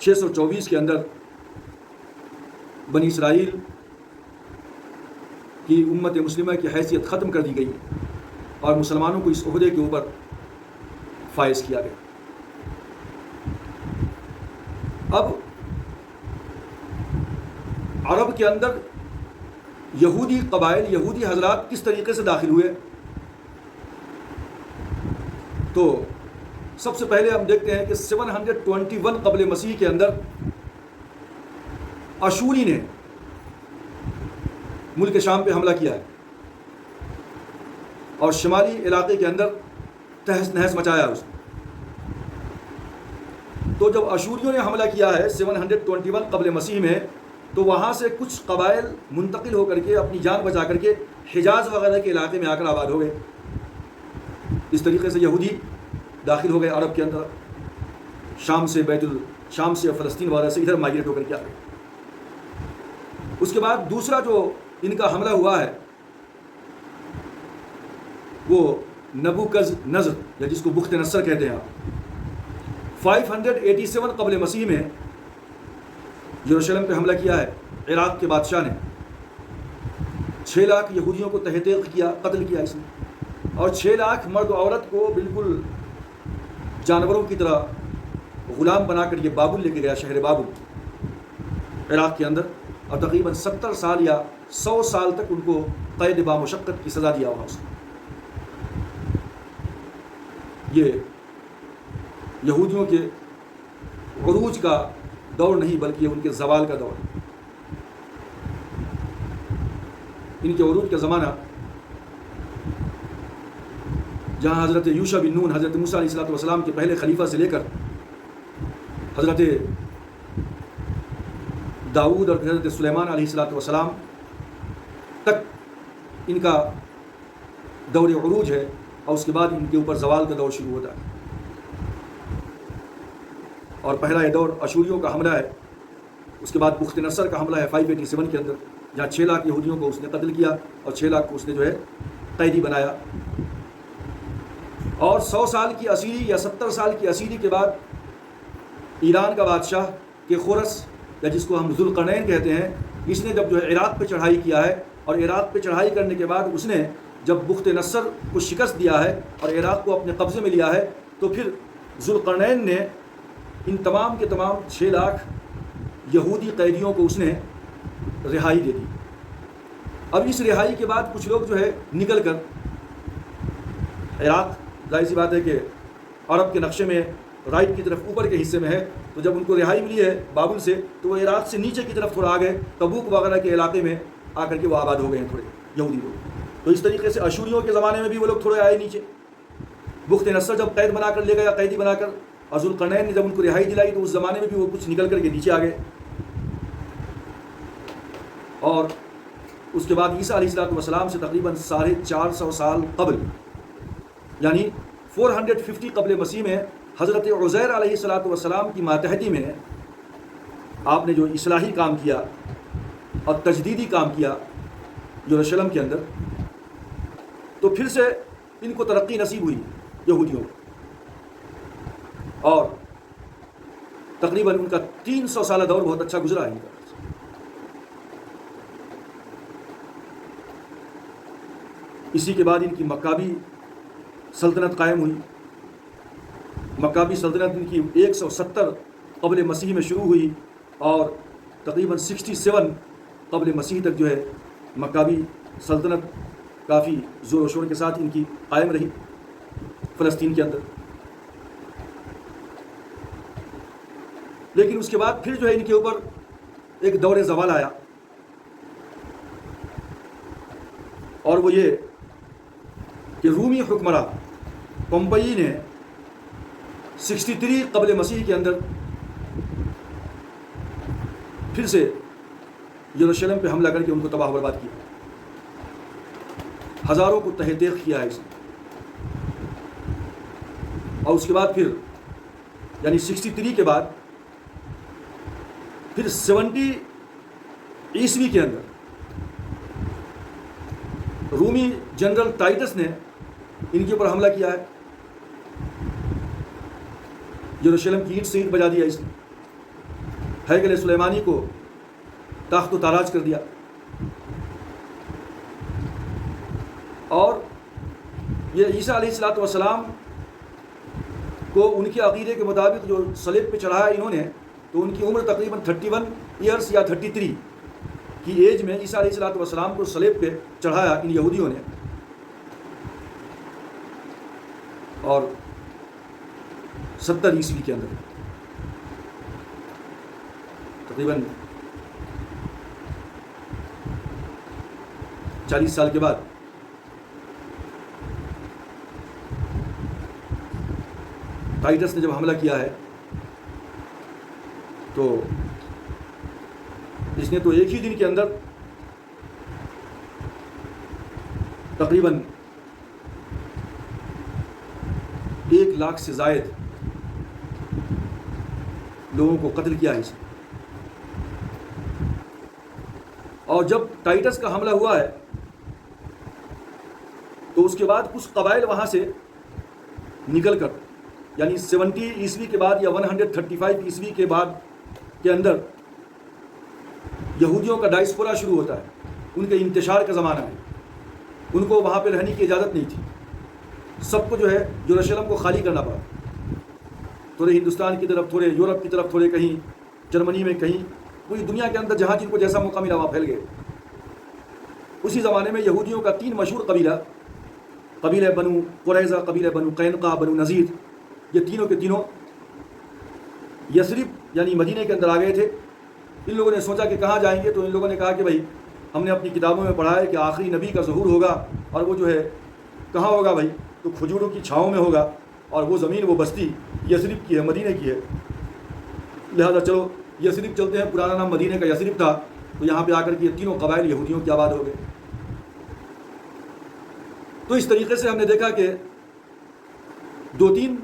624 کے اندر بنی اسرائیل کی امت مسلمہ کی حیثیت ختم کر دی گئی اور مسلمانوں کو اس عہدے کے اوپر فائز کیا گیا۔ اب عرب کے اندر یہودی قبائل، یہودی حضرات کس طریقے سے داخل ہوئے، تو سب سے پہلے ہم دیکھتے ہیں کہ 721 قبل مسیح کے اندر اشوری نے ملک شام پہ حملہ کیا ہے اور شمالی علاقے کے اندر تہس نہس مچایا اس نے۔ تو جب اشوریوں نے حملہ کیا ہے 721 قبل مسیح میں، تو وہاں سے کچھ قبائل منتقل ہو کر کے اپنی جان بچا کر کے حجاز وغیرہ کے علاقے میں آ کر آباد ہو گئے۔ اس طریقے سے یہودی داخل ہو گئے عرب کے اندر، شام سے شام سے فلسطین وغیرہ سے ادھر مائگریٹ ہو کر کے آ گئے۔ اس کے بعد دوسرا جو ان کا حملہ ہوا ہے وہ نبوکز نظر، یا جس کو بخت نصر کہتے ہیں آپ، 587 قبل مسیح میں یروشلم پہ حملہ کیا ہے عراق کے بادشاہ نے۔ 6 لاکھ یہودیوں کو تحقیق کیا، قتل کیا اس نے، اور 6 لاکھ مرد و عورت کو بالکل جانوروں کی طرح غلام بنا کر یہ بابل لے کے گیا، شہر بابل عراق کے اندر، اور تقریباً 70 سال یا 100 سال تک ان کو قید بامشقت کی سزا دیا ہوا اس نے۔ یہ یہودیوں کے عروج کا دور نہیں بلکہ ان کے زوال کا دور ہے۔ ان کے عروج کا زمانہ جہاں حضرت یوشع بن نون، حضرت موسیٰ علیہ السلام کے پہلے خلیفہ سے لے کر حضرت داؤد اور حضرت سلیمان علیہ السلام تک ان کا دور عروج ہے، اور اس کے بعد ان کے اوپر زوال کا دور شروع ہوتا ہے۔ اور پہلا یہ دور اشوریوں کا حملہ ہے، اس کے بعد بخت نصر کا حملہ ہے 587 کے اندر، جہاں 6 لاکھ یہودیوں کو اس نے قتل کیا اور 6 لاکھ کو اس نے جو ہے قیدی بنایا۔ اور 100 سال کی اسیری یا 70 سال کی اسیری کے بعد ایران کا بادشاہ کہ خورس، یا جس کو ہم ذوالقرنین کہتے ہیں، اس نے جب جو ہے عراق پہ چڑھائی کیا ہے، اور عراق پہ چڑھائی کرنے کے بعد اس نے جب بخت نصر کو شکست دیا ہے اور عراق کو اپنے قبضے میں لیا ہے، تو پھر ذوالقرنین نے ان تمام کے تمام 6 لاکھ یہودی قیدیوں کو اس نے رہائی دے دی۔ اب اس رہائی کے بعد کچھ لوگ جو ہے نکل کر عراق، ظاہر سی بات ہے کہ عرب کے نقشے میں رائٹ کی طرف اوپر کے حصے میں ہے، تو جب ان کو رہائی ملی ہے بابل سے، تو وہ عراق سے نیچے کی طرف تھوڑا آ گئے، تبوک وغیرہ کے علاقے میں آ کر کے وہ آباد ہو گئے ہیں تھوڑے یہودی لوگ۔ تو اس طریقے سے اشوریوں کے زمانے میں بھی وہ لوگ تھوڑے آئے نیچے۔ بخت نصر جب قید بنا کر لے گیا، قیدی بنا کر، اور ذوالقرنین نے جب ان کو رہائی دلائی، تو اس زمانے میں بھی وہ کچھ نکل کر کے نیچے آ گئے۔ اور اس کے بعد عیسیٰ علیہ السلام سے تقریباً 450 سال قبل، یعنی 450 قبل مسیح میں حضرت عزیر علیہ السلام کی ماتحتی میں آپ نے جو اصلاحی کام کیا اور تجدیدی کام کیا یروشلم کے اندر، تو پھر سے ان کو ترقی نصیب ہوئی یہودیوں کو، اور تقریباً ان کا 300 سالہ دور بہت اچھا گزرا ہے ان کا۔ اسی کے بعد ان کی مکابی سلطنت قائم ہوئی۔ مکابی سلطنت ان کی 170 قبل مسیح میں شروع ہوئی، اور تقریباً 67 قبل مسیح تک جو ہے مکابی سلطنت کافی زور و شور کے ساتھ ان کی قائم رہی فلسطین کے اندر۔ لیکن اس کے بعد پھر جو ہے ان کے اوپر ایک دور زوال آیا، اور وہ یہ کہ رومی حکمراں پومپئی نے 63 قبل مسیح کے اندر پھر سے یروشلم پہ حملہ کر کے ان کو تباہ و برباد کیا، ہزاروں کو تہہ تیغ کیا ہے اس نے۔ اور اس کے بعد پھر یعنی 63 کے بعد پھر 70 عیسوی کے اندر رومی جنرل ٹائٹس نے ان کے اوپر حملہ کیا ہے، یروشلم کی اینٹ سے اینٹ بجا دیا اس نے، ہیکل سلیمانی کو تاخت و تاراج کر دیا، اور یہ عیسیٰ علیہ الصلوۃ والسلام کو ان کے عقیدے کے مطابق جو صلیب پہ چڑھایا انہوں نے، تو ان کی عمر تقریباً 31 ایئرس یا 33 کی ایج میں عیسیٰ علیہ الصلوۃ والسلام کو صلیب پہ چڑھایا ان یہودیوں نے، اور 70 عیسوی کے اندر تقریباً 40 سال کے بعد ٹائٹس نے جب حملہ کیا ہے تو اس نے تو ایک ہی دن کے اندر تقریباً 1,00,000 سے زائد لوگوں کو قتل کیا ہے اس نے۔ اور جب ٹائٹس کا حملہ ہوا ہے تو اس کے بعد کچھ قبائل وہاں سے نکل کر، یعنی 70 عیسوی کے بعد یا 135 عیسوی کے بعد کے اندر یہودیوں کا ڈائسپورا شروع ہوتا ہے، ان کے انتشار کا زمانہ ہے، ان کو وہاں پہ رہنے کی اجازت نہیں تھی، سب کو جو ہے یروشلم کو خالی کرنا پڑا، تھوڑے ہندوستان کی طرف، تھوڑے یورپ کی طرف، تھوڑے کہیں جرمنی میں، کہیں پوری دنیا کے اندر جہاں جن کو جیسا موقع ملا وہاں پھیل گئے۔ اسی زمانے میں یہودیوں کا 3 مشہور قبیلہ بنو قریظہ، قبیلہ بنو قینقاع، بنو نذیر، یہ تینوں کے تینوں یثرب یعنی مدینے کے اندر آ گئے تھے۔ ان لوگوں نے سوچا کہ کہاں جائیں گے، تو ان لوگوں نے کہا کہ بھائی ہم نے اپنی کتابوں میں پڑھا ہے کہ آخری نبی کا ظہور ہوگا، اور وہ جو ہے کہاں ہوگا بھائی، تو کھجوروں کی چھاؤں میں ہوگا، اور وہ زمین، وہ بستی یثرب کی ہے، مدینے کی ہے، لہذا چلو یثرب چلتے ہیں، پرانا نام مدینے کا یثرب تھا، تو یہاں پہ آ کر کے یہ تینوں قبائل یہودیوں کی آباد ہو گئے۔ تو اس طریقے سے ہم نے دیکھا کہ 2-3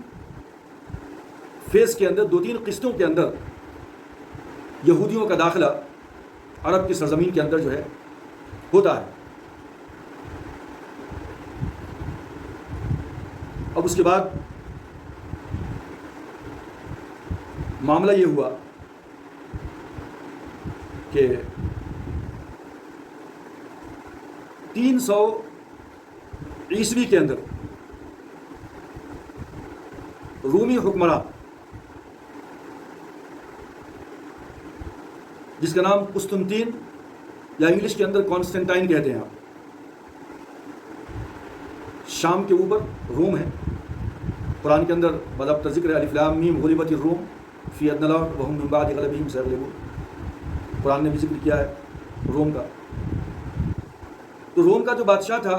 فیز کے اندر، 2-3 قسطوں کے اندر یہودیوں کا داخلہ عرب کی سرزمین کے اندر جو ہے ہوتا ہے۔ اب اس کے بعد معاملہ یہ ہوا کہ 300 عیسوی کے اندر رومی حکمراں جس کا نام قسطنطین یا انگلش کے اندر کانسٹنٹائن کہتے ہیں آپ، شام کے اوپر روم ہے، قرآن کے اندر باضابطہ ذکر ہے الف لام میم غلبت الروم فی ادنی الارض وهم من بعد غلبهم سيغلبون، قرآن نے بھی ذکر کیا ہے روم کا۔ تو روم کا جو بادشاہ تھا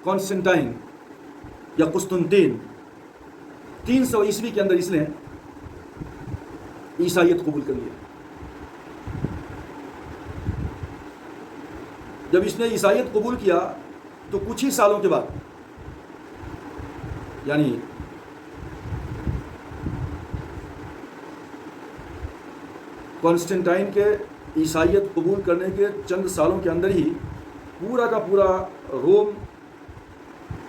کانسٹنٹائن یا قسطنطین، 300 عیسوی کے اندر اس نے عیسائیت قبول کر لیا۔ جب اس نے عیسائیت قبول کیا تو کچھ ہی سالوں کے بعد، یعنی کانسٹنٹائن کے عیسائیت قبول کرنے کے چند سالوں کے اندر ہی پورا کا پورا روم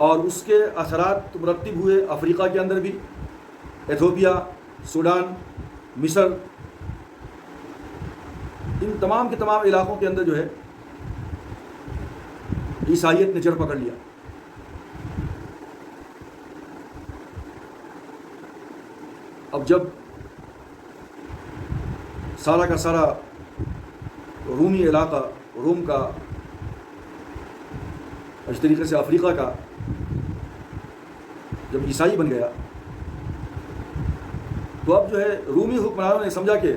اور اس کے اثرات مرتب ہوئے افریقہ کے اندر بھی، ایتھوپیا، سوڈان، مصر، ان تمام کے تمام علاقوں کے اندر جو ہے عیسائیت نے جڑ پکڑ لیا۔ اب جب سارا کا سارا رومی علاقہ، روم کا، اس طریقے سے افریقہ کا جب عیسائی بن گیا، تو اب جو ہے رومی حکمرانوں نے سمجھا کہ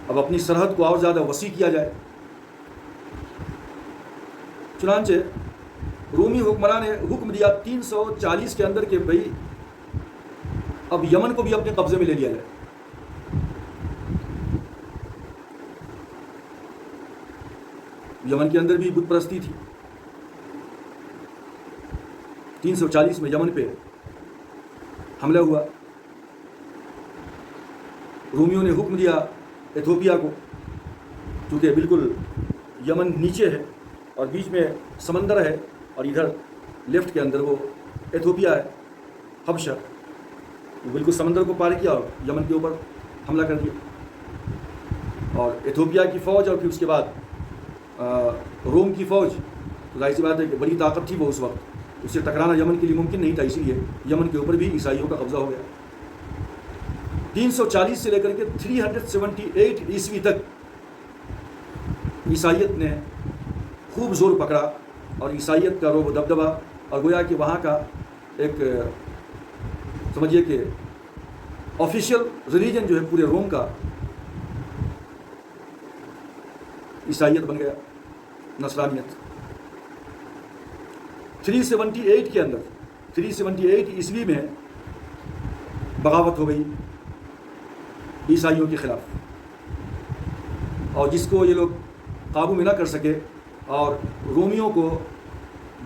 اب اپنی سرحد کو اور زیادہ وسیع کیا جائے، چنانچہ رومی حکمران نے حکم دیا 340 کے اندر کہ بھئی اب یمن کو بھی اپنے قبضے میں لے لیا جائے۔ یمن کے اندر بھی بت پرستی تھی، 340 میں یمن پہ حملہ ہوا، رومیوں نے حکم دیا ایتھوپیا کو، چونکہ بالکل یمن نیچے ہے اور بیچ میں سمندر ہے، اور ادھر لیفٹ کے اندر وہ ایتھوپیا ہے، حبشہ، بالکل سمندر کو پار کیا اور یمن کے اوپر حملہ کر دیا. اور ایتھوپیا کی فوج اور پھر اس کے بعد روم کی فوج، تو ظاہر سی بات ہے کہ بڑی طاقت تھی وہ اس وقت، اس سے ٹکرانا یمن کے لیے ممکن نہیں تھا، اسی لیے یمن کے اوپر بھی عیسائیوں کا قبضہ ہو گیا. 340 سے لے کر کے 378 عیسوی تک عیسائیت نے خوب زور پکڑا، اور عیسائیت کا رعب و دبدبہ، اور گویا کہ وہاں کا ایک سمجھیے کہ آفیشیل ریلیجن جو ہے پورے روم کا عیسائیت بن گیا، نصرانیت. 378 کے اندر 378 عیسوی میں بغاوت ہو گئی عیسائیوں کے خلاف، اور جس کو یہ لوگ قابو میں نہ کر سکے، اور رومیوں کو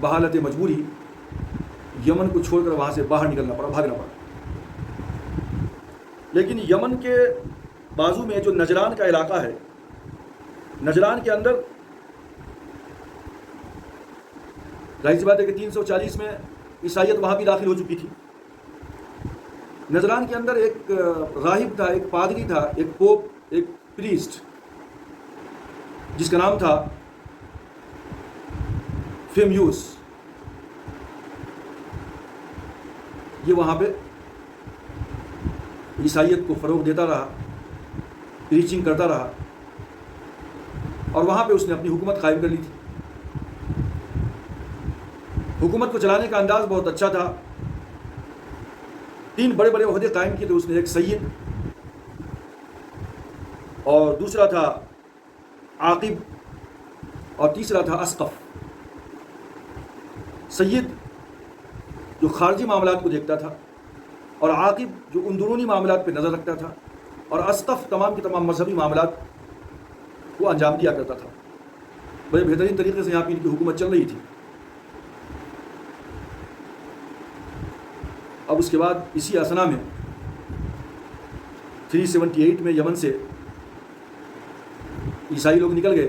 بحالت مجبوری یمن کو چھوڑ کر وہاں سے باہر نکلنا پڑا، بھاگنا پڑا. لیکن یمن کے بازو میں جو نجران کا علاقہ ہے، نجران کے اندر ظاہر سی بات ہے کہ 340 میں عیسائیت وہاں بھی داخل ہو چکی تھی. نجران کے اندر ایک راہب تھا، ایک پادری تھا، ایک پوپ، ایک پریسٹ، جس کا نام تھا فیمیوس. یہ وہاں پہ عیسائیت کو فروغ دیتا رہا، پریچنگ کرتا رہا، اور وہاں پہ اس نے اپنی حکومت قائم کر لی تھی. حکومت کو چلانے کا انداز بہت اچھا تھا. 3 بڑے بڑے عہدے قائم کیے تھے اس نے، ایک سید، اور دوسرا تھا عاقب، اور تیسرا تھا اسقف. سید جو خارجی معاملات کو دیکھتا تھا، اور عاقب جو اندرونی معاملات پہ نظر رکھتا تھا، اور اسقف تمام کے تمام مذہبی معاملات کو انجام دیا کرتا تھا. بڑے بہترین طریقے سے یہاں پہ ان کی حکومت چل رہی تھی. اب اس کے بعد اسی اسنا میں 378 میں یمن سے عیسائی لوگ نکل گئے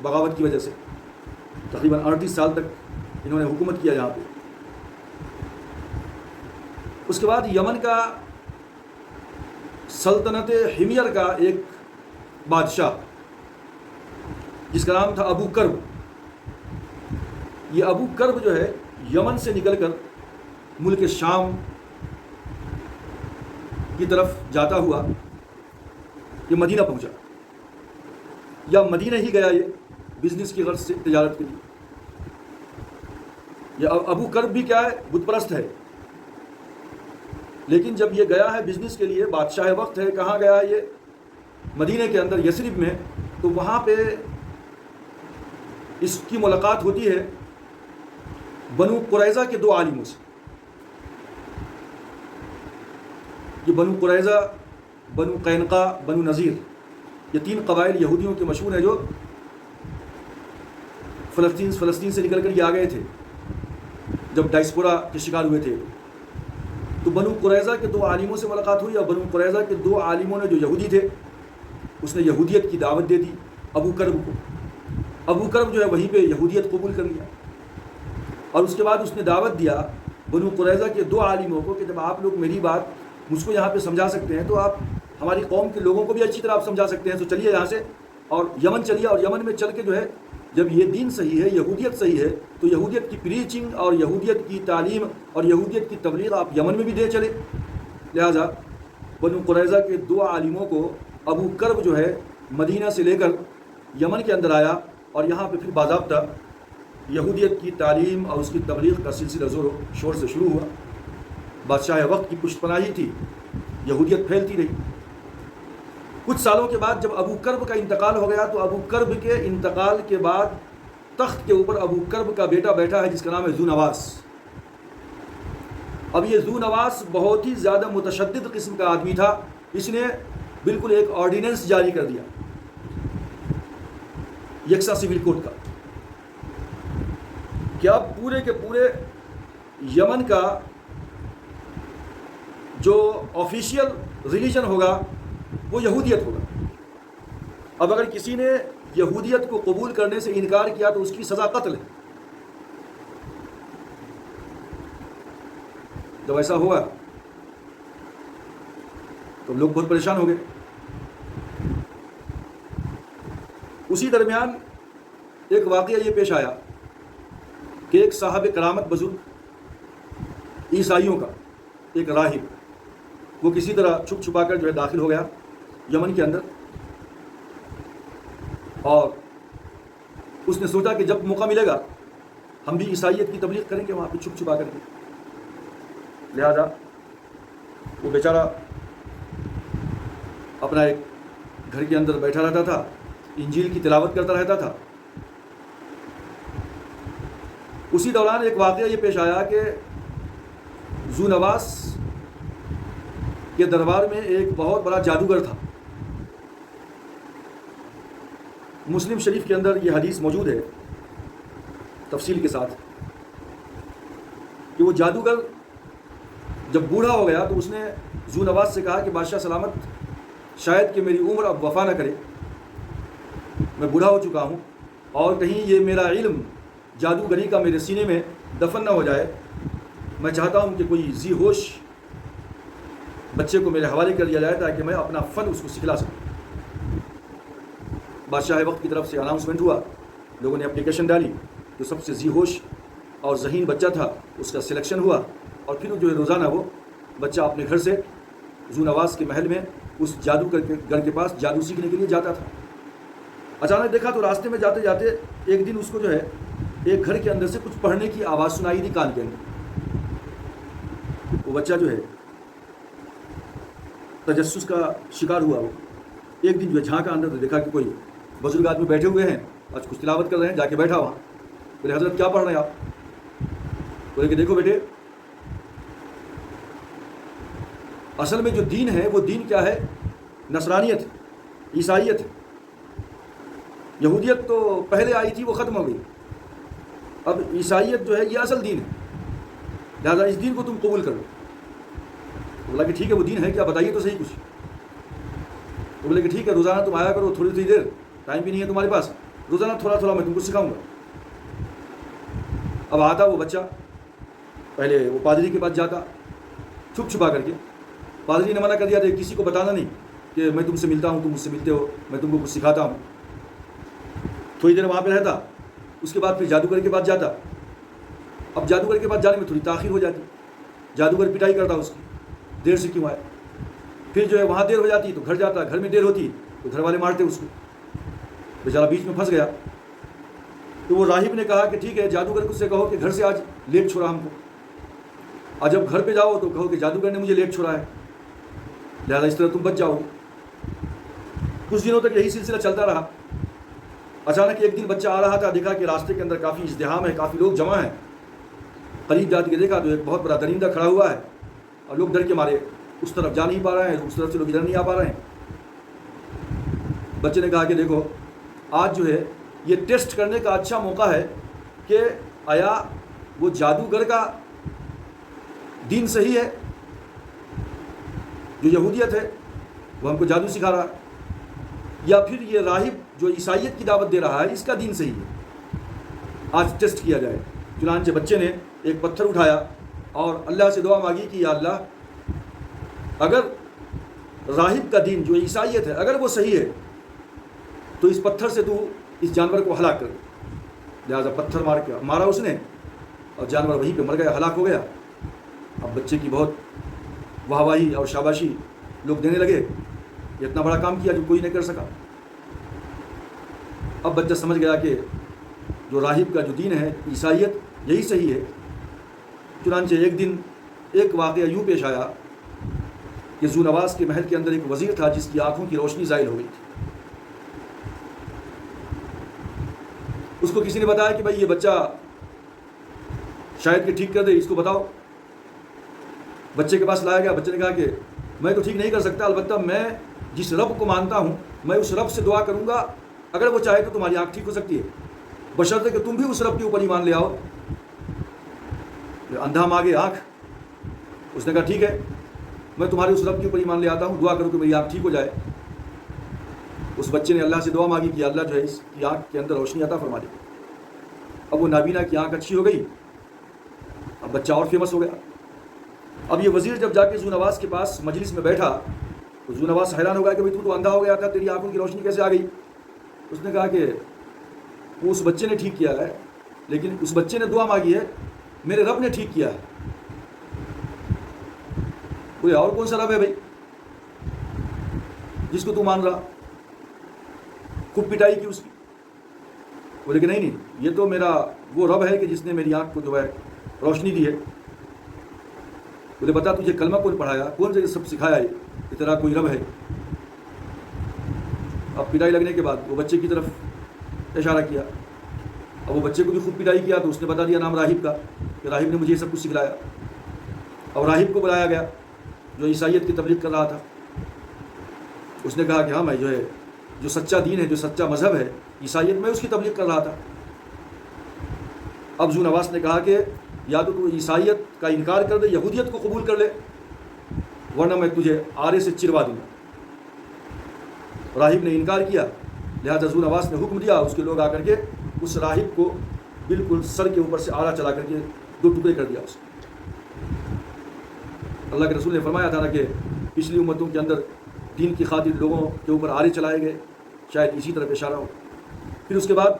بغاوت کی وجہ سے. تقریباً 38 سال تک انہوں نے حکومت کیا یہاں پہ. اس کے بعد یمن کا سلطنت حمیر کا ایک بادشاہ جس کا نام تھا ابو کرب. یہ ابو کرب جو ہے یمن سے نکل کر ملک شام کی طرف جاتا ہوا یہ مدینہ پہنچا، یا مدینہ ہی گیا یہ بزنس کی غرض سے، تجارت کے لیے. یہ ابو کرب بھی کیا ہے، بت پرست ہے، لیکن جب یہ گیا ہے بزنس کے لیے، بادشاہ وقت ہے، کہاں گیا ہے یہ مدینہ کے اندر یثرب میں، تو وہاں پہ اس کی ملاقات ہوتی ہے بنو قریظہ کے 2 عالموں سے. یہ بنو قریظہ، بنو قینقاع، بنو نذیر، یہ 3 قبائل یہودیوں کے مشہور ہیں جو فلسطین سے نکل کر یہ آ گئے تھے جب ڈائسپورا کے شکار ہوئے تھے. تو بنو قریظہ کے 2 عالموں سے ملاقات ہوئی، اور بنو قریظہ کے 2 عالموں نے جو یہودی تھے اس نے یہودیت کی دعوت دے دی ابو کرب کو. ابو کرب جو ہے وہیں پہ یہودیت قبول کر لیا، اور اس کے بعد اس نے دعوت دیا بنو قریظہ کے 2 عالموں کو کہ جب آپ لوگ میری بات مجھ کو یہاں پہ سمجھا سکتے ہیں تو آپ ہماری قوم کے لوگوں کو بھی اچھی طرح آپ سمجھا سکتے ہیں، تو چلیے یہاں سے اور یمن چلیے، اور یمن میں چل کے جو ہے جب یہ دین صحیح ہے، یہودیت صحیح ہے، تو یہودیت کی پریچنگ اور یہودیت کی تعلیم اور یہودیت کی تبلیغ آپ یمن میں بھی دے چلے. لہٰذا بنو قریظہ کے 2 عالموں کو ابو کرب جو ہے مدینہ سے لے کر یمن کے اندر آیا، اور یہاں پہ پھر باضابطہ یہودیت کی تعلیم اور اس کی تبلیغ کا سلسلہ زور و شور سے شروع ہوا. بادشاہ وقت کی پشت پناہی تھی، یہودیت پھیلتی رہی. کچھ سالوں کے بعد جب ابو کرب کا انتقال ہو گیا، تو ابو کرب کے انتقال کے بعد تخت کے اوپر ابو کرب کا بیٹا بیٹھا ہے جس کا نام ہے ذو نواس. اب یہ ذو نواس بہت ہی زیادہ متشدد قسم کا آدمی تھا. اس نے بالکل ایک آرڈیننس جاری کر دیا یکساں سول کوڈ کا کہ اب پورے کے پورے یمن کا جو آفیشیل ریلیجن ہوگا وہ یہودیت ہوگا. اب اگر کسی نے یہودیت کو قبول کرنے سے انکار کیا تو اس کی سزا قتل ہے. جب ایسا ہوا تو لوگ بہت پریشان ہو گئے. اسی درمیان ایک واقعہ یہ پیش آیا کہ ایک صاحب کرامت بزرگ عیسائیوں کا ایک راہب وہ کسی طرح چھپ چھپا کر جو ہے داخل ہو گیا یمن کے اندر، اور اس نے سوچا کہ جب موقع ملے گا ہم بھی عیسائیت کی تبلیغ کریں گے وہاں پہ چھپ چھپا کر کے. لہذا وہ بیچارہ اپنا ایک گھر کے اندر بیٹھا رہتا تھا، انجیل کی تلاوت کرتا رہتا تھا. اسی دوران ایک واقعہ یہ پیش آیا کہ ذو نواس کے دربار میں ایک بہت بڑا جادوگر تھا. مسلم شریف کے اندر یہ حدیث موجود ہے تفصیل کے ساتھ کہ وہ جادوگر جب بوڑھا ہو گیا تو اس نے ذو نواس سے کہا کہ بادشاہ سلامت شاید کہ میری عمر اب وفا نہ کرے، میں بوڑھا ہو چکا ہوں اور کہیں یہ میرا علم جادوگری کا میرے سینے میں دفن نہ ہو جائے. میں چاہتا ہوں کہ کوئی ذی ہوش بچے کو میرے حوالے کر دیا جائے تاکہ میں اپنا فن اس کو سکھلا سکوں. بادشاہ وقت کی طرف سے اناؤنسمنٹ ہوا، لوگوں نے اپلیکیشن ڈالی، جو سب سے ذی ہوش اور ذہین بچہ تھا اس کا سلیکشن ہوا، اور پھر جو ہے روزانہ وہ بچہ اپنے گھر سے ذو نواس کے محل میں اس جادوگر کے پاس جادو سیکھنے کے لیے جاتا تھا. اچانک دیکھا تو راستے میں جاتے جاتے ایک دن اس کو جو ہے ایک گھر کے اندر سے کچھ پڑھنے کی آواز سنائی دی کان کے اندر. وہ بچہ جو ہے تجسس کا شکار ہوا. وہ ایک دن جو ہے جھانکا اندر تو دیکھا کہ کوئی بزرگ آدمی بیٹھے ہوئے ہیں، آج کچھ تلاوت کر رہے ہیں. جا کے بیٹھا وہاں، بولے حضرت کیا پڑھ رہے ہیں آپ؟ بولے کہ دیکھو بیٹے، اصل میں جو دین ہے وہ دین کیا ہے؟ نصرانیت، عیسائیت. یہودیت تو پہلے آئی تھی، وہ ختم ہو گئی. اب عیسائیت جو ہے یہ اصل دین ہے، لہٰذا اس دین کو تم قبول کرو. بولا کہ ٹھیک ہے وہ دین ہے کیا، بتائیے تو صحیح کچھ. تو بولے کہ ٹھیک ہے روزانہ تم آیا کرو، تھوڑی تھوڑی دیر، ٹائم بھی نہیں ہے تمہارے پاس، روزانہ تھوڑا تھوڑا میں تم کو سکھاؤں گا. اب آتا وہ بچہ، پہلے وہ پادری کے پاس جاتا چھپ چھپا کر کے. پادری نے منع کر دیا تھا کسی کو بتانا نہیں کہ میں تم سے ملتا ہوں، تم مجھ سے ملتے ہو، میں تم کو کچھ سکھاتا ہوں. تھوڑی دیر وہاں پہ رہتا، اس کے بعد پھر جادوگر کے پاس جاتا. اب جادوگر کے پاس جانے میں تھوڑی تاخیر ہو جاتی، جادوگر پٹائی کرتا اس کی، دیر سے کیوں آئے. پھر جو ہے وہاں دیر ہو جاتی تو گھر جاتا، گھر میں دیر ہوتی تو گھر والے مارتے اس کو. بیچارہ بیچ میں پھنس گیا. تو وہ راہب نے کہا کہ ٹھیک ہے جادوگر سے کہو کہ گھر سے آج لیٹ چھوڑا ہم کو، اور جب گھر پہ جاؤ تو کہو کہ جادوگر نے مجھے لیٹ چھوڑا ہے، لہٰذا اس طرح تم بچ جاؤ. کچھ دنوں تک یہی سلسلہ چلتا رہا. اچانک ایک دن بچہ آ رہا تھا، دیکھا کہ راستے کے اندر کافی ازدحام ہے، کافی لوگ جمع ہیں. قریب جا کے دیکھا تو ایک بہت بڑا درندہ کھڑا ہوا ہے، اور لوگ ڈر کے مارے اس طرف جا نہیں پا رہے ہیں، اس طرف سے لوگ ادھر نہیں آ پا رہے ہیں. بچے نے کہا کہ دیکھو آج جو ہے یہ ٹیسٹ کرنے کا اچھا موقع ہے کہ آیا وہ جادوگر کا دین صحیح ہے، جو یہودیت ہے وہ ہم کو جادو سکھا رہا ہے، یا پھر یہ راہب جو عیسائیت کی دعوت دے رہا ہے اس کا دین صحیح ہے. آج ٹیسٹ کیا جائے. چنانچہ بچے نے ایک پتھر اٹھایا اور اللہ سے دعا مانگی کہ یا اللہ اگر راہب کا دین جو عیسائیت ہے اگر وہ صحیح ہے تو اس پتھر سے تو اس جانور کو ہلاک کر. لہٰذا پتھر مارا اس نے اور جانور وہیں پہ مر گیا، ہلاک ہو گیا. اب بچے کی بہت واہ واہی اور شاباشی لوگ دینے لگے، یہ اتنا بڑا کام کیا جو کوئی نہیں کر سکا. اب بچہ سمجھ گیا کہ جو راہب کا جو دین ہے عیسائیت یہی صحیح ہے. چنانچہ ایک دن ایک واقعہ یوں پیش آیا کہ ذو نواس کے محل کے اندر ایک وزیر تھا جس کی آنکھوں کی روشنی زائل ہو گئی تھی. اس کو کسی نے بتایا کہ بھائی یہ بچہ شاید کہ ٹھیک کر دے، اس کو بتاؤ. بچے کے پاس لایا گیا. بچے نے کہا کہ میں تو ٹھیک نہیں کر سکتا، البتہ میں جس رب کو مانتا ہوں میں اس رب سے دعا کروں گا، اگر وہ چاہے تو تمہاری آنکھ ٹھیک ہو سکتی ہے، بشرطے کہ تم بھی اس رب کے اوپر ایمان لے آؤ. اندھا مانگے آنکھ. اس نے کہا ٹھیک ہے میں تمہارے اس رب کے اوپر ایمان لے آتا ہوں، دعا کروں کہ میری آنکھ ٹھیک ہو جائے. اس بچے نے اللہ سے دعا مانگی کہ اللہ جو ہے اس کی آنکھ کے اندر روشنی عطا فرما دے۔ اب وہ نابینا کی آنکھ اچھی ہو گئی، اب بچہ اور فیمس ہو گیا۔ اب یہ وزیر جب جا کے زو نواز کے پاس مجلس میں بیٹھا تو زو نواز حیران ہو گیا کہ بھائی تو اندھا ہو گیا تھا، تیری آنکھوں کی روشنی کیسے آ گئی؟ اس نے کہا کہ وہ اس بچے نے ٹھیک کیا ہے، لیکن اس بچے نے دعا مانگی ہے، میرے رب نے ٹھیک کیا ہے۔ کوئی اور کون سا رب ہے بھائی جس کو تو مان رہا؟ خوب پٹائی کی اس کی، بولے کہ نہیں یہ تو میرا وہ رب ہے کہ جس نے میری آنکھ کو جو ہے روشنی دی ہے۔ بولے بتا تجھے کلمہ کون پڑھایا، کون سے سب سکھایا ہے کہ تیرا کوئی رب ہے؟ اب پٹائی لگنے کے بعد وہ بچے کی طرف اشارہ کیا، اب وہ بچے کو بھی خوب پٹائی کیا تو اس نے بتا دیا نام راہب کا کہ راہب نے مجھے یہ سب کچھ سکھلایا۔ اب راہب کو بلایا گیا جو عیسائیت کی تبلیغ کر رہا تھا۔ اس نے کہا کہ ہاں میں جو ہے جو سچا دین ہے، جو سچا مذہب ہے عیسائیت، میں اس کی تبلیغ کر رہا تھا۔ اب زو نواز نے کہا کہ یا تو عیسائیت کا انکار کر دے، یہودیت کو قبول کر لے، ورنہ میں تجھے آرے سے چروا دوں گا۔ راہب نے انکار کیا، لہذا زو نواز نے حکم دیا اس کے لوگ آ کر کے اس راہب کو بالکل سر کے اوپر سے آرا چلا کر کے 2 ٹکڑے کر دیا اس کو۔ اللہ کے رسول نے فرمایا تھا نا کہ پچھلی امتوں کے اندر دین کی خاطر لوگوں کے اوپر آرے چلائے گئے، شاید اسی طرف اشارہ ہو۔ پھر اس کے بعد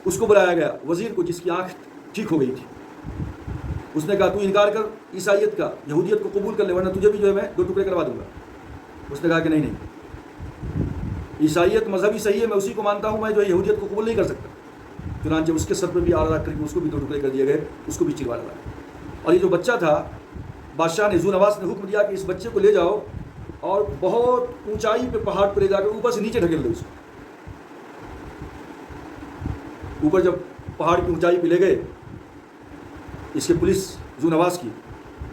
اس کو بلایا گیا وزیر کو جس کی آنکھ ٹھیک ہو گئی تھی۔ اس نے کہا تو انکار کر عیسائیت کا، یہودیت کو قبول کر لے، ورنہ تجھے بھی جو ہے میں 2 ٹکڑے کروا دوں گا۔ اس نے کہا کہ نہیں عیسائیت مذہبی صحیح ہے، میں اسی کو مانتا ہوں، میں جو ہے یہودیت کو قبول نہیں کر سکتا۔ چنانچہ اس کے سر پہ بھی آڑا رکھ کر کے اس کو بھی 2 ٹکڑے کر دیے گئے، اس کو بھی چروا ڈالا۔ اور یہ جو بچہ تھا، بادشاہ نے زو نواز نے حکم دیا کہ اس بچے کو لے جاؤ اور بہت اونچائی پہ پہاڑ پہ لے جا کر اوپر سے نیچے ڈھکیل دو اس کو۔ اوپر جب پہاڑ کی اونچائی پہ لے گئے اس کے پولیس زو نواز کی،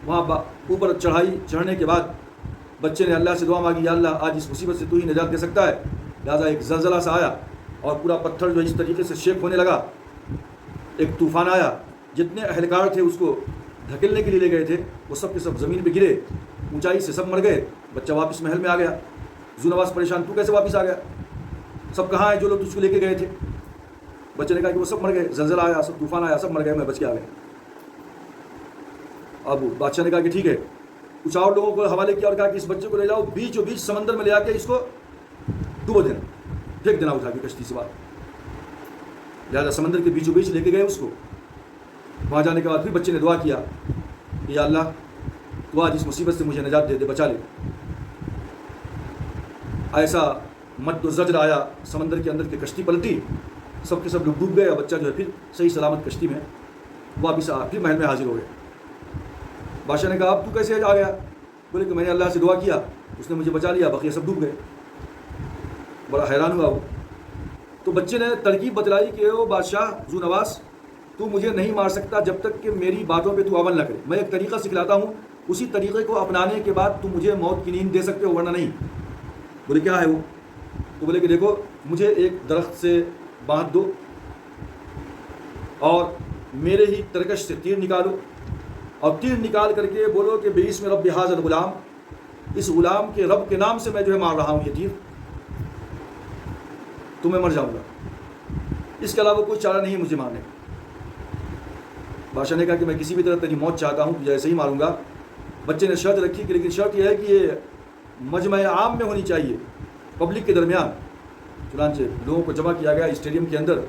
وہاں اوپر چڑھنے کے بعد بچے نے اللہ سے دعا مانگی، یا اللہ آج اس مصیبت سے تو ہی نجات دے سکتا ہے۔ لہٰذا ایک زلزلہ سا آیا اور پورا پتھر جو اس طریقے سے شیک ہونے لگا، ایک طوفان آیا، جتنے اہلکار تھے اس کو دھکیلنے کے لیے لے گئے تھے وہ سب کے سب زمین پہ گرے، اونچائی سے سب مر گئے۔ بچہ واپس محل میں آ گیا۔ زو نواز پریشان، تو کیسے واپس آ گیا؟ سب کہاں ہیں جو لوگ تجھ کو لے کے گئے تھے؟ بچے نے کہا کہ وہ سب مر گئے، زلزلہ آیا، سب طوفان آیا، سب مر گئے، میں بچ کے آ گیا۔ اب بادشاہ نے کہا کہ ٹھیک ہے، کچھ اور لوگوں کو حوالے کیا اور کہا کہ اس بچے کو لے جاؤ، بیچوں بیچ سمندر میں لے آ کے اس کو ڈبو دینا، پھینک دینا اٹھا کے کشتی سے باہر۔ لہٰذا سمندر کے بیچوں بیچ لے کے گئے اس کو۔ وہاں جانے کے بعد پھر بچے نے دعا کیا کہ یا اللہ تو آج اس مصیبت سے مجھے نجات دے دے، بچا لے۔ ایسا مد و زجر آیا سمندر کے اندر کہ کشتی پلٹی، سب کے سب لوگ ڈوب گئے، اور بچہ جو ہے پھر صحیح سلامت کشتی میں واپس پھر محل میں حاضر ہو گئے۔ بادشاہ نے کہا اب تو کیسے آ گیا؟ بولے کہ میں نے اللہ سے دعا کیا، اس نے مجھے بچا لیا، بقیہ سب ڈوب گئے۔ بڑا حیران ہوا وہ۔ تو بچے نے ترکیب بتلائی کہ او بادشاہ زو نواز، تو مجھے نہیں مار سکتا جب تک کہ میری باتوں پہ تو عمل نہ کرے۔ میں ایک طریقہ سکھلاتا ہوں، اسی طریقے کو اپنانے کے بعد تو مجھے موت کی نیند دے سکتے ہو، ورنہ نہیں۔ بولے کیا ہے وہ؟ تو بولے کہ دیکھو مجھے ایک درخت سے باندھ دو اور میرے ہی ترکش سے تیر نکالو، اور تیر نکال کر کے بولو کہ بِاسْمِ رَبِّ هَٰذَا الْغُلَامِ، اس غلام کے رب کے نام سے میں جو ہے مار رہا ہوں یہ تیر، تو میں مر جاؤں گا، اس کے علاوہ کوئی چارہ نہیں ہے مجھے مارنے کا۔ بادشاہ نے کہا کہ میں کسی بھی طرح تیری موت چاہتا ہوں، تجھے ایسے ہی ماروں گا۔ بچے نے شرط رکھی کہ لیکن شرط یہ ہے کہ یہ مجمع عام میں ہونی چاہیے، پبلک کے درمیان۔ چنانچہ لوگوں کو جمع کیا گیا اسٹیڈیم کے اندر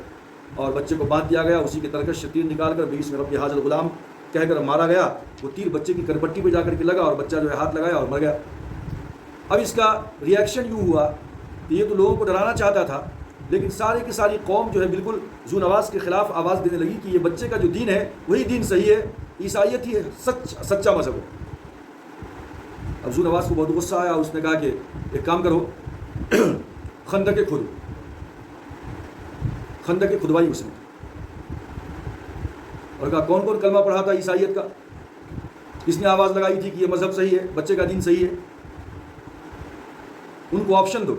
اور بچے کو باندھ دیا گیا، اسی کے ترکش سے تیر نکال کر بِاسْمِ رَبِّ هَٰذَا الْغُلَامِ کہہ کر مارا گیا۔ وہ تیر بچے کی کرپٹی پہ جا کر کے لگا اور بچہ جو ہے ہاتھ لگایا اور مر گیا۔ اب اس کا ریئیکشن یوں ہوا کہ یہ تو لوگوں کو ڈرانا چاہتا تھا، لیکن سارے کی ساری قوم جو ہے بالکل زو نواز کے خلاف آواز دینے لگی کہ یہ بچے کا جو دین ہے وہی دین صحیح ہے، عیسائیت ہی سچا مذہب ہے۔ اب زو نواز کو بہت غصہ آیا، اس نے کہا کہ ایک کام کرو، خندقیں کھودو۔ خندقیں کھدوائی اس نے، اور کہا کون کون کلمہ پڑھا تھا عیسائیت کا، کس نے آواز لگائی تھی کہ یہ مذہب صحیح ہے، بچے کا دین صحیح ہے، ان کو آپشن دو۔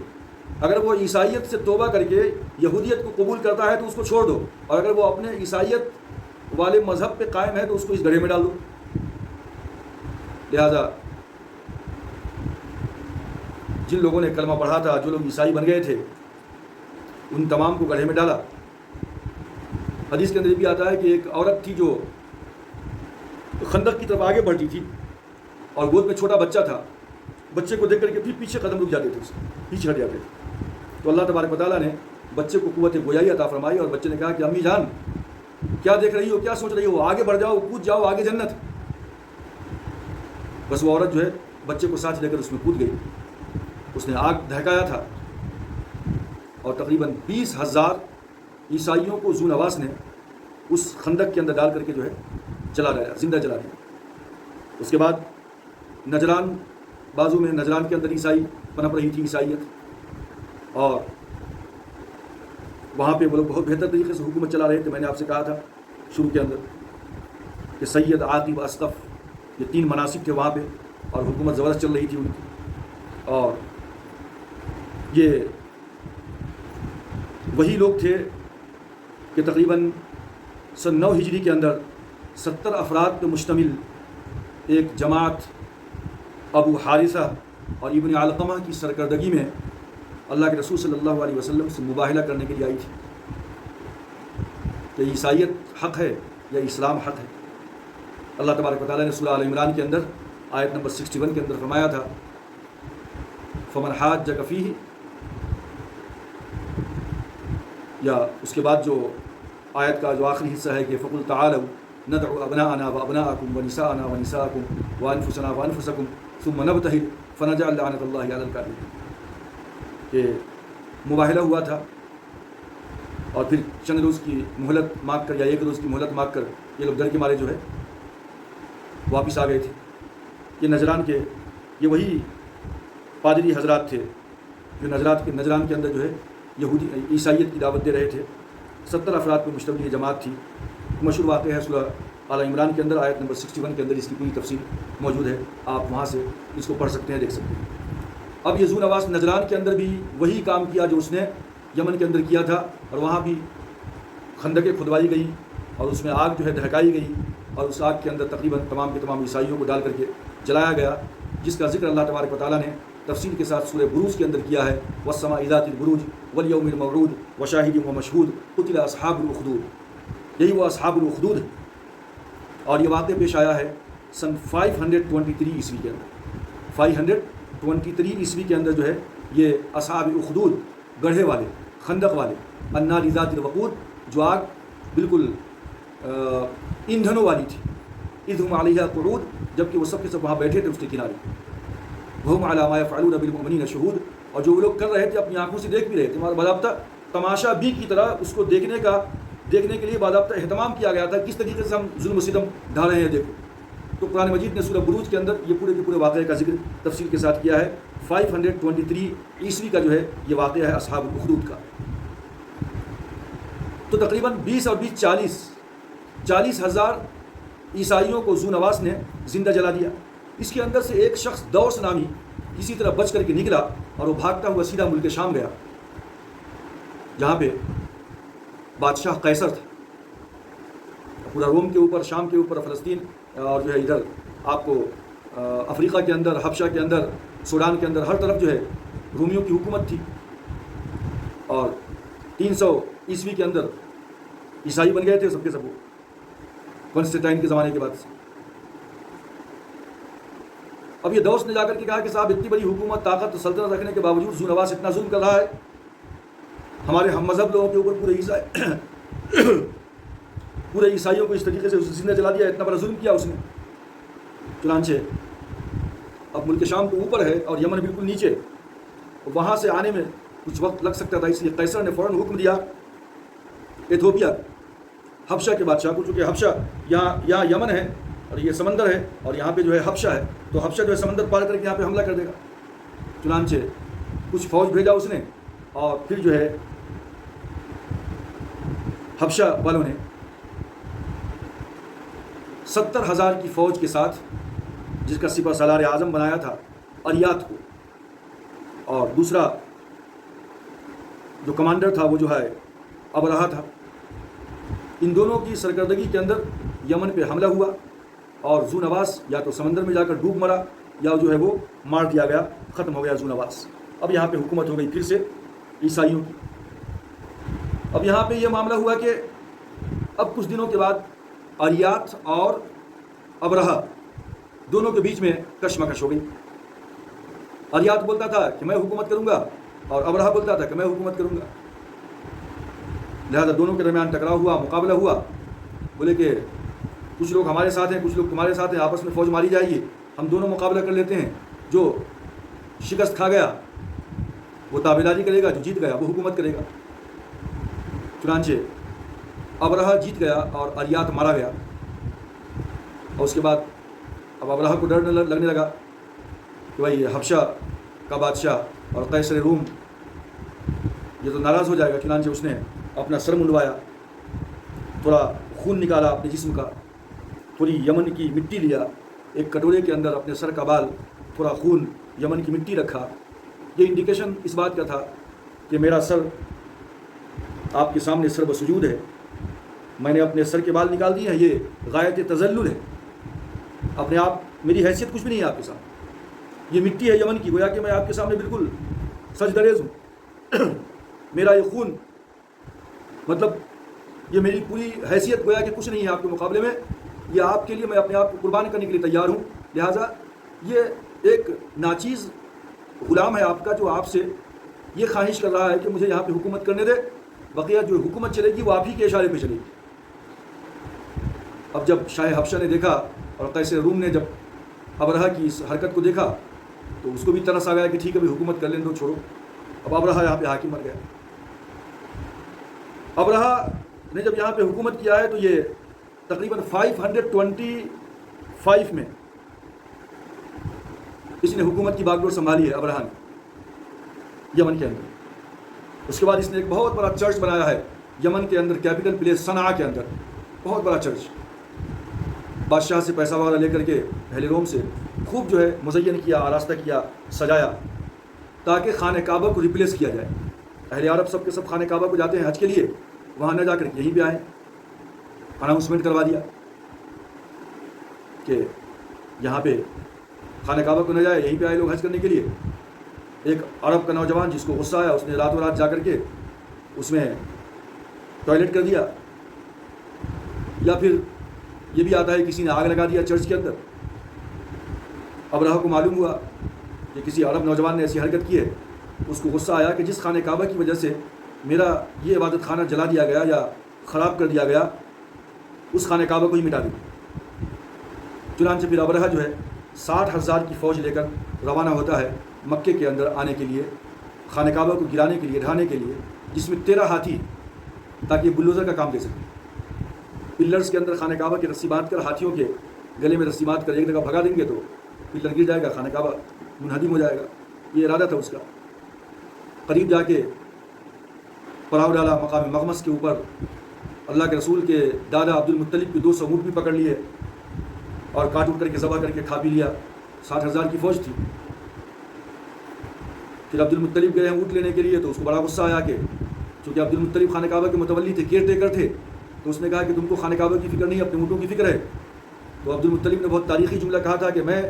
اگر وہ عیسائیت سے توبہ کر کے یہودیت کو قبول کرتا ہے تو اس کو چھوڑ دو، اور اگر وہ اپنے عیسائیت والے مذہب پہ قائم ہے تو اس کو اس گڑھے میں ڈال دو۔ لہذا جن لوگوں نے کلمہ پڑھا تھا، جو لوگ عیسائی بن گئے تھے، ان تمام کو گڑھے میں ڈالا۔ حدیث کے اندر یہ بھی آتا ہے کہ ایک عورت تھی جو خندق کی طرف آگے بڑھتی تھی اور گود میں چھوٹا بچہ تھا، بچے کو دیکھ کر کے پھر پیچھے قدم رک جاتے تھے، اس پیچھے ہٹ جاتے تھے۔ تو اللہ تبارک و تعالیٰ نے بچے کو قوت گویائی عطا فرمائی اور بچے نے کہا کہ امی جان کیا دیکھ رہی ہو، کیا سوچ رہی ہو، آگے بڑھ جاؤ، کود جاؤ، آگے جنت۔ بس وہ عورت جو ہے بچے کو ساتھ لے کر اس میں کود گئی، اس نے آگ دہکایا تھا اور تقریباً 20,000 عیسائیوں کو ذو نواس نے اس خندق کے اندر ڈال کر کے جو ہے جلا دیا، زندہ جلا دیا۔ اس کے بعد نجران، بازو میں نجران کے اندر عیسائی پنپ رہی تھی، عیسائیت، اور وہاں پہ وہ لوگ بہت بہتر طریقے سے حکومت چلا رہے تھے۔ میں نے آپ سے کہا تھا شروع کے اندر کہ سید، عاقب، اسقف، یہ 3 مناصب تھے وہاں پہ، اور حکومت زبردست چل رہی تھی ان کی۔ اور یہ وہی لوگ تھے کہ تقریباً سن 9 ہجری کے اندر 70 افراد پہ مشتمل ایک جماعت ابو حارثہ اور ابن علقمہ کی سرکردگی میں اللہ کے رسول صلی اللہ علیہ وسلم سے مباہلہ کرنے کے لیے آئی تھی کہ عیسائیت حق ہے یا اسلام حق ہے۔ اللہ تبارک و تعالیٰ نے سورہ آل عمران کے اندر آیت نمبر 61 کے اندر فرمایا تھا، فمن حاجک فیہ، یا اس کے بعد جو آیت کا جو آخری حصہ ہے کہ فقل تعالوا ندعو ابناءنا وابناءکم ونساءنا ونساءکم وانفسنا وانفسکم ثم نبتہل فنجعل لعنۃ اللہ علی الکاذبین، کہ مباہلہ ہوا تھا اور پھر چند روز کی مہلت مانگ کر یا 1 روز کی مہلت مانگ کر یہ لوگ ڈر کے مارے جو ہے واپس آ گئے تھے۔ یہ نجران کے یہ وہی پادری حضرات تھے جو نجران کے اندر جو ہے یہودی عیسائیت کی دعوت دے رہے تھے۔ 70 افراد پر مشتمل یہ جماعت تھی۔ مشہور واقعہ ہے سورہ آل عمران کے اندر آیت نمبر 61 کے اندر اس کی پوری تفصیل موجود ہے، آپ وہاں سے اس کو پڑھ سکتے ہیں، دیکھ سکتے ہیں۔ اب یہ ذو نواس نجران کے اندر بھی وہی کام کیا جو اس نے یمن کے اندر کیا تھا، اور وہاں بھی خندقیں کھدوائی گئی اور اس میں آگ جو ہے دہکائی گئی، اور اس آگ کے اندر تقریباً تمام کے تمام عیسائیوں کو ڈال کر کے جلایا گیا، جس کا ذکر اللہ تبارک و تعالیٰ نے تفصیل کے ساتھ سورہ بروج کے اندر کیا ہے، والسماء ذات البروج والیوم الموعود وشاہد ومشہود قتل اصحاب الاخدود۔ یہی وہ اصحاب الاخدود ہے، اور یہ واقعہ پیش آیا ہے سن 523 عیسوی کے اندر۔ 523 عیسوی کے اندر جو ہے یہ اصحاب الاخدود، گڑھے والے، خندق والے، النار ذات الوقود، جو آگ بالکل ایندھنوں والی تھی، اذ ہم علیہا قعود، جبکہ وہ سب کے سب وہاں بیٹھے تھے اس کے کنارے، وہم علی ما یفعلون بالمؤمنین شہود، اور جو وہ لوگ کر رہے تھے اپنی آنکھوں سے دیکھ بھی رہے تھے، باضابطہ تماشا بھی کی طرح اس کو دیکھنے کے لیے باضابطہ اہتمام کیا گیا تھا، کس طریقے سے ہم ظلم و ستم ڈھا رہے ہیں دیکھو۔ تو قرآن مجید نے سورہ بروج کے اندر یہ پورے کے پورے واقعے کا ذکر تفصیل کے ساتھ کیا ہے۔ 523 عیسوی کا جو ہے یہ واقعہ ہے اصحاب الاخدود کا۔ تو تقریباً 20 اور 20 40 ہزار عیسائیوں کو ذو نواس نے زندہ جلا دیا۔ اس کے اندر سے ایک شخص دوس نامی کسی طرح بچ کر کے نکلا اور وہ بھاگتا ہوا سیدھا ملک شام گیا، جہاں پہ بادشاہ قیصر تھا۔ پورا روم کے اوپر، شام کے اوپر، فلسطین اور جو ہے ادھر آپ کو افریقہ کے اندر، حبشہ کے اندر، سوڈان کے اندر، ہر طرف جو ہے رومیوں کی حکومت تھی، اور 300 عیسوی کے اندر عیسائی بن گئے تھے سب کے سب، کانسٹینٹائن کے زمانے کے بعد سے۔ اب یہ دوست نے جا کر کے کہا کہ صاحب اتنی بڑی حکومت، طاقت، سلطنت رکھنے کے باوجود ذو نواس اتنا ظلم کر رہا ہے ہمارے ہم مذہب لوگوں کے اوپر، پورے عیسائیوں کو اس طریقے سے زندہ جلا دیا، اتنا بڑا ظلم کیا اس نے۔ چنانچہ اب ملک شام تو اوپر ہے اور یمن بالکل نیچے، وہاں سے آنے میں کچھ وقت لگ سکتا تھا، اس لیے قیصر نے فوراً حکم دیا ایتھوپیا، حبشہ کے بادشاہ کو، چونکہ حبشہ یہاں یمن ہے اور یہ سمندر ہے، اور یہاں پہ جو ہے حبشہ ہے، تو حبشہ جو ہے سمندر پار کر کے یہاں پہ حملہ کر دے گا۔ چنانچہ کچھ فوج بھیجا اس نے، اور پھر جو ہے حبشہ والوں نے 70,000 کی فوج کے ساتھ، جس کا سپہ سالار اعظم بنایا تھا اریات کو، اور دوسرا جو کمانڈر تھا وہ جو ہے ابرہا تھا، ان دونوں کی سرکردگی کے اندر یمن پہ حملہ ہوا، اور ذو نواس یا تو سمندر میں جا کر ڈوب مرا، یا جو ہے وہ مار دیا گیا، ختم ہو گیا ذو نواس۔ اب یہاں پہ حکومت ہو گئی پھر سے عیسائیوں کی. اب یہاں پہ یہ معاملہ ہوا کہ اب کچھ دنوں کے بعد اریات اور ابرہہ دونوں کے بیچ میں کشمکش ہو گئی. اریات بولتا تھا کہ میں حکومت کروں گا اور ابرہہ بولتا تھا کہ میں حکومت کروں گا. لہذا دونوں کے درمیان ٹکراؤ ہوا, مقابلہ ہوا. بولے کہ کچھ لوگ ہمارے ساتھ ہیں, کچھ لوگ تمہارے ساتھ ہیں, آپس میں فوج ماری جائے گی, ہم دونوں مقابلہ کر لیتے ہیں. جو شکست کھا گیا وہ تابعداری کرے گا, جو جیت گیا وہ حکومت کرے گا. چنانچہ ابرہہ جیت گیا اور اریات مارا گیا. اور اس کے بعد اب ابرہہ کو ڈر لگنے لگا کہ بھائی حبشہ کا بادشاہ اور قیصر روم یہ تو ناراض ہو جائے گا. چنانچہ اس نے اپنا سر منڈوایا, تھوڑا خون نکالا اپنے جسم کا, تھوڑی یمن کی مٹی لیا, ایک کٹورے کے اندر اپنے سر کا بال, تھوڑا خون, یمن کی مٹی رکھا. یہ انڈیکیشن اس بات کا تھا کہ میرا سر آپ کے سامنے سر بسجود ہے, میں نے اپنے سر کے بال نکال دیے ہیں, یہ غایت تذلل ہے. اپنے آپ میری حیثیت کچھ بھی نہیں ہے آپ کے سامنے, یہ مٹی ہے یمن کی, گویا کہ میں آپ کے سامنے بالکل سجدریز ہوں. میرا یہ خون مطلب یہ میری پوری حیثیت گویا کہ کچھ نہیں ہے آپ کے مقابلے میں, یہ آپ کے لیے میں اپنے آپ کو قربان کرنے کے لیے تیار ہوں. لہٰذا یہ ایک ناچیز غلام ہے آپ کا جو آپ سے یہ خواہش کر رہا ہے کہ مجھے یہاں پہ حکومت کرنے دے, بقیہ جو حکومت چلے گی وہ آپ ہی کے اشارے پہ چلے گی. اب جب شاہ حبشہ نے دیکھا اور قیصر روم نے جب ابرہہ کی اس حرکت کو دیکھا تو اس کو بھی ترس آ گیا کہ ٹھیک ہے, حکومت کر لیں دو, چھوڑو. اب ابرہہ یہاں پہ حاکم بن گیا. ابرہہ نے جب یہاں پہ حکومت کیا ہے تو یہ تقریباً 525 میں اس نے حکومت کی باغ ڈور سنبھالی ہے ابرہہ نے یمن کے اندر. اس کے بعد اس نے ایک بہت بڑا چرچ بنایا ہے یمن کے اندر, کیپٹل پلیس صنعاء کے اندر, بہت بڑا چرچ. بادشاہ سے پیسہ وغیرہ لے کر کے اہل روم سے خوب جو ہے مزین کیا, آراستہ کیا, سجایا, تاکہ خانہ کعبہ کو ریپلیس کیا جائے. اہل عرب سب کے سب خانہ کعبہ کو جاتے ہیں حج کے لیے, وہاں نہ جا کر یہیں پہ آئیں. اناؤنسمنٹ کروا دیا کہ یہاں پہ خانہ کعبہ کو نہ جائے, یہیں پہ آئے لوگ حج کرنے کے لیے. ایک عرب کا نوجوان جس کو غصہ آیا, اس نے راتوں رات جا کر کے اس میں ٹوائلٹ کر دیا. یا پھر یہ بھی آتا ہے کسی نے آگ لگا دیا چرچ کے اندر. ابرہہ کو معلوم ہوا کہ کسی عرب نوجوان نے ایسی حرکت کی ہے. اس کو غصہ آیا کہ جس خانہ کعبہ کی وجہ سے میرا یہ عبادت خانہ جلا دیا گیا یا خراب کر دیا گیا, اس خانہ کعبہ کو ہی مٹا دیا. چنانچہ پھر ابرہہ جو ہے 60,000 کی فوج لے کر روانہ ہوتا ہے مکے کے اندر آنے کے لیے, خانہ کعبہ کو گرانے کے لیے, ڈھانے کے لیے, جس میں 13 ہاتھی, تاکہ بلوزر کا کام دے سکے. پلرز کے اندر خانہ کعبہ کی رسی باندھ کر, ہاتھیوں کے گلے میں رسی باندھ کر ایک جگہ بھگا دیں گے تو پلر گر جائے گا, خانہ کعبہ منہدم ہو جائے گا. یہ ارادہ تھا اس کا. قریب جا کے پڑاؤ ڈالا مقام مغمس کے اوپر. اللہ کے رسول کے دادا عبد المطلب کے 200 اونٹ بھی پکڑ لیے اور کاٹ اٹھ کر کے ذبح کر کے کھا پی لیا. 60,000 کی فوج تھی. پھر عبد المطلب گئے اونٹ لینے کے لیے تو اس کو بڑا غصہ آیا کہ چونکہ عبد المطلب خانہ کعبہ کے متولی تھے, کیئر ٹیکر تھے, تو اس نے کہا کہ تم کو خانہ کعبہ کی فکر نہیں, اپنے اونٹوں کی فکر ہے. تو عبد المطلب نے بہت تاریخی جملہ کہا تھا کہ میں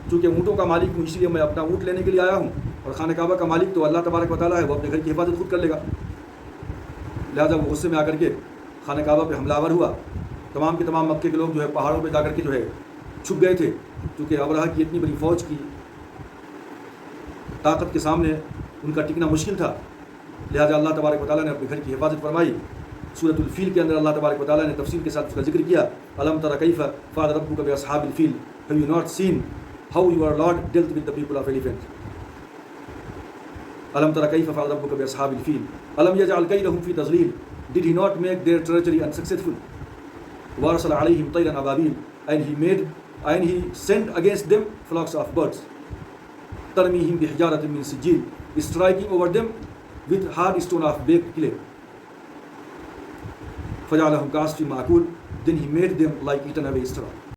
چونکہ اونٹوں کا مالک ہوں اس لیے میں اپنا اونٹ لینے کے لیے آیا ہوں, اور خانہ کعبہ کا مالک تو اللہ تبارک و تعالیٰ ہے, وہ اپنے گھر کی حفاظت خود کر لے گا. لہٰذا وہ غصے میں آ کر کے خانہ کعبہ پہ حملہ آور ہوا. تمام کے تمام مکے کے لوگ جو ہے پہاڑوں پہ جا کر کے جو ہے چھپ گئے تھے, کیونکہ ابرہہ کی اتنی بڑی فوج کی طاقت کے سامنے ان کا ٹکنا مشکل تھا. لہٰذا اللہ تبارک و تعالیٰ نے اپنے گھر کی حفاظت فرمائی. سورۃ الفیل کے اندر اللہ تبارک و تعالیٰ نے تفصیل کے ساتھ اس کا ذکر کیا. الم تر کیف فعل ربک باصحاب الفیل have you not seen how your Lord dealt with the people of elephant. الم تر کیف فعل ربک باصحاب الفیل الم یجعل کیدہم فی تضلیل. Did he not make their treachery unsuccessful. وارسل علیہم طیرا ابابیل and he sent against them flocks of birds. ترمیہم بحجارۃ من سجیل, striking over them with hard stone of baked clay. فجعلهم كعصف مأكول, then he made them like eaten away straw.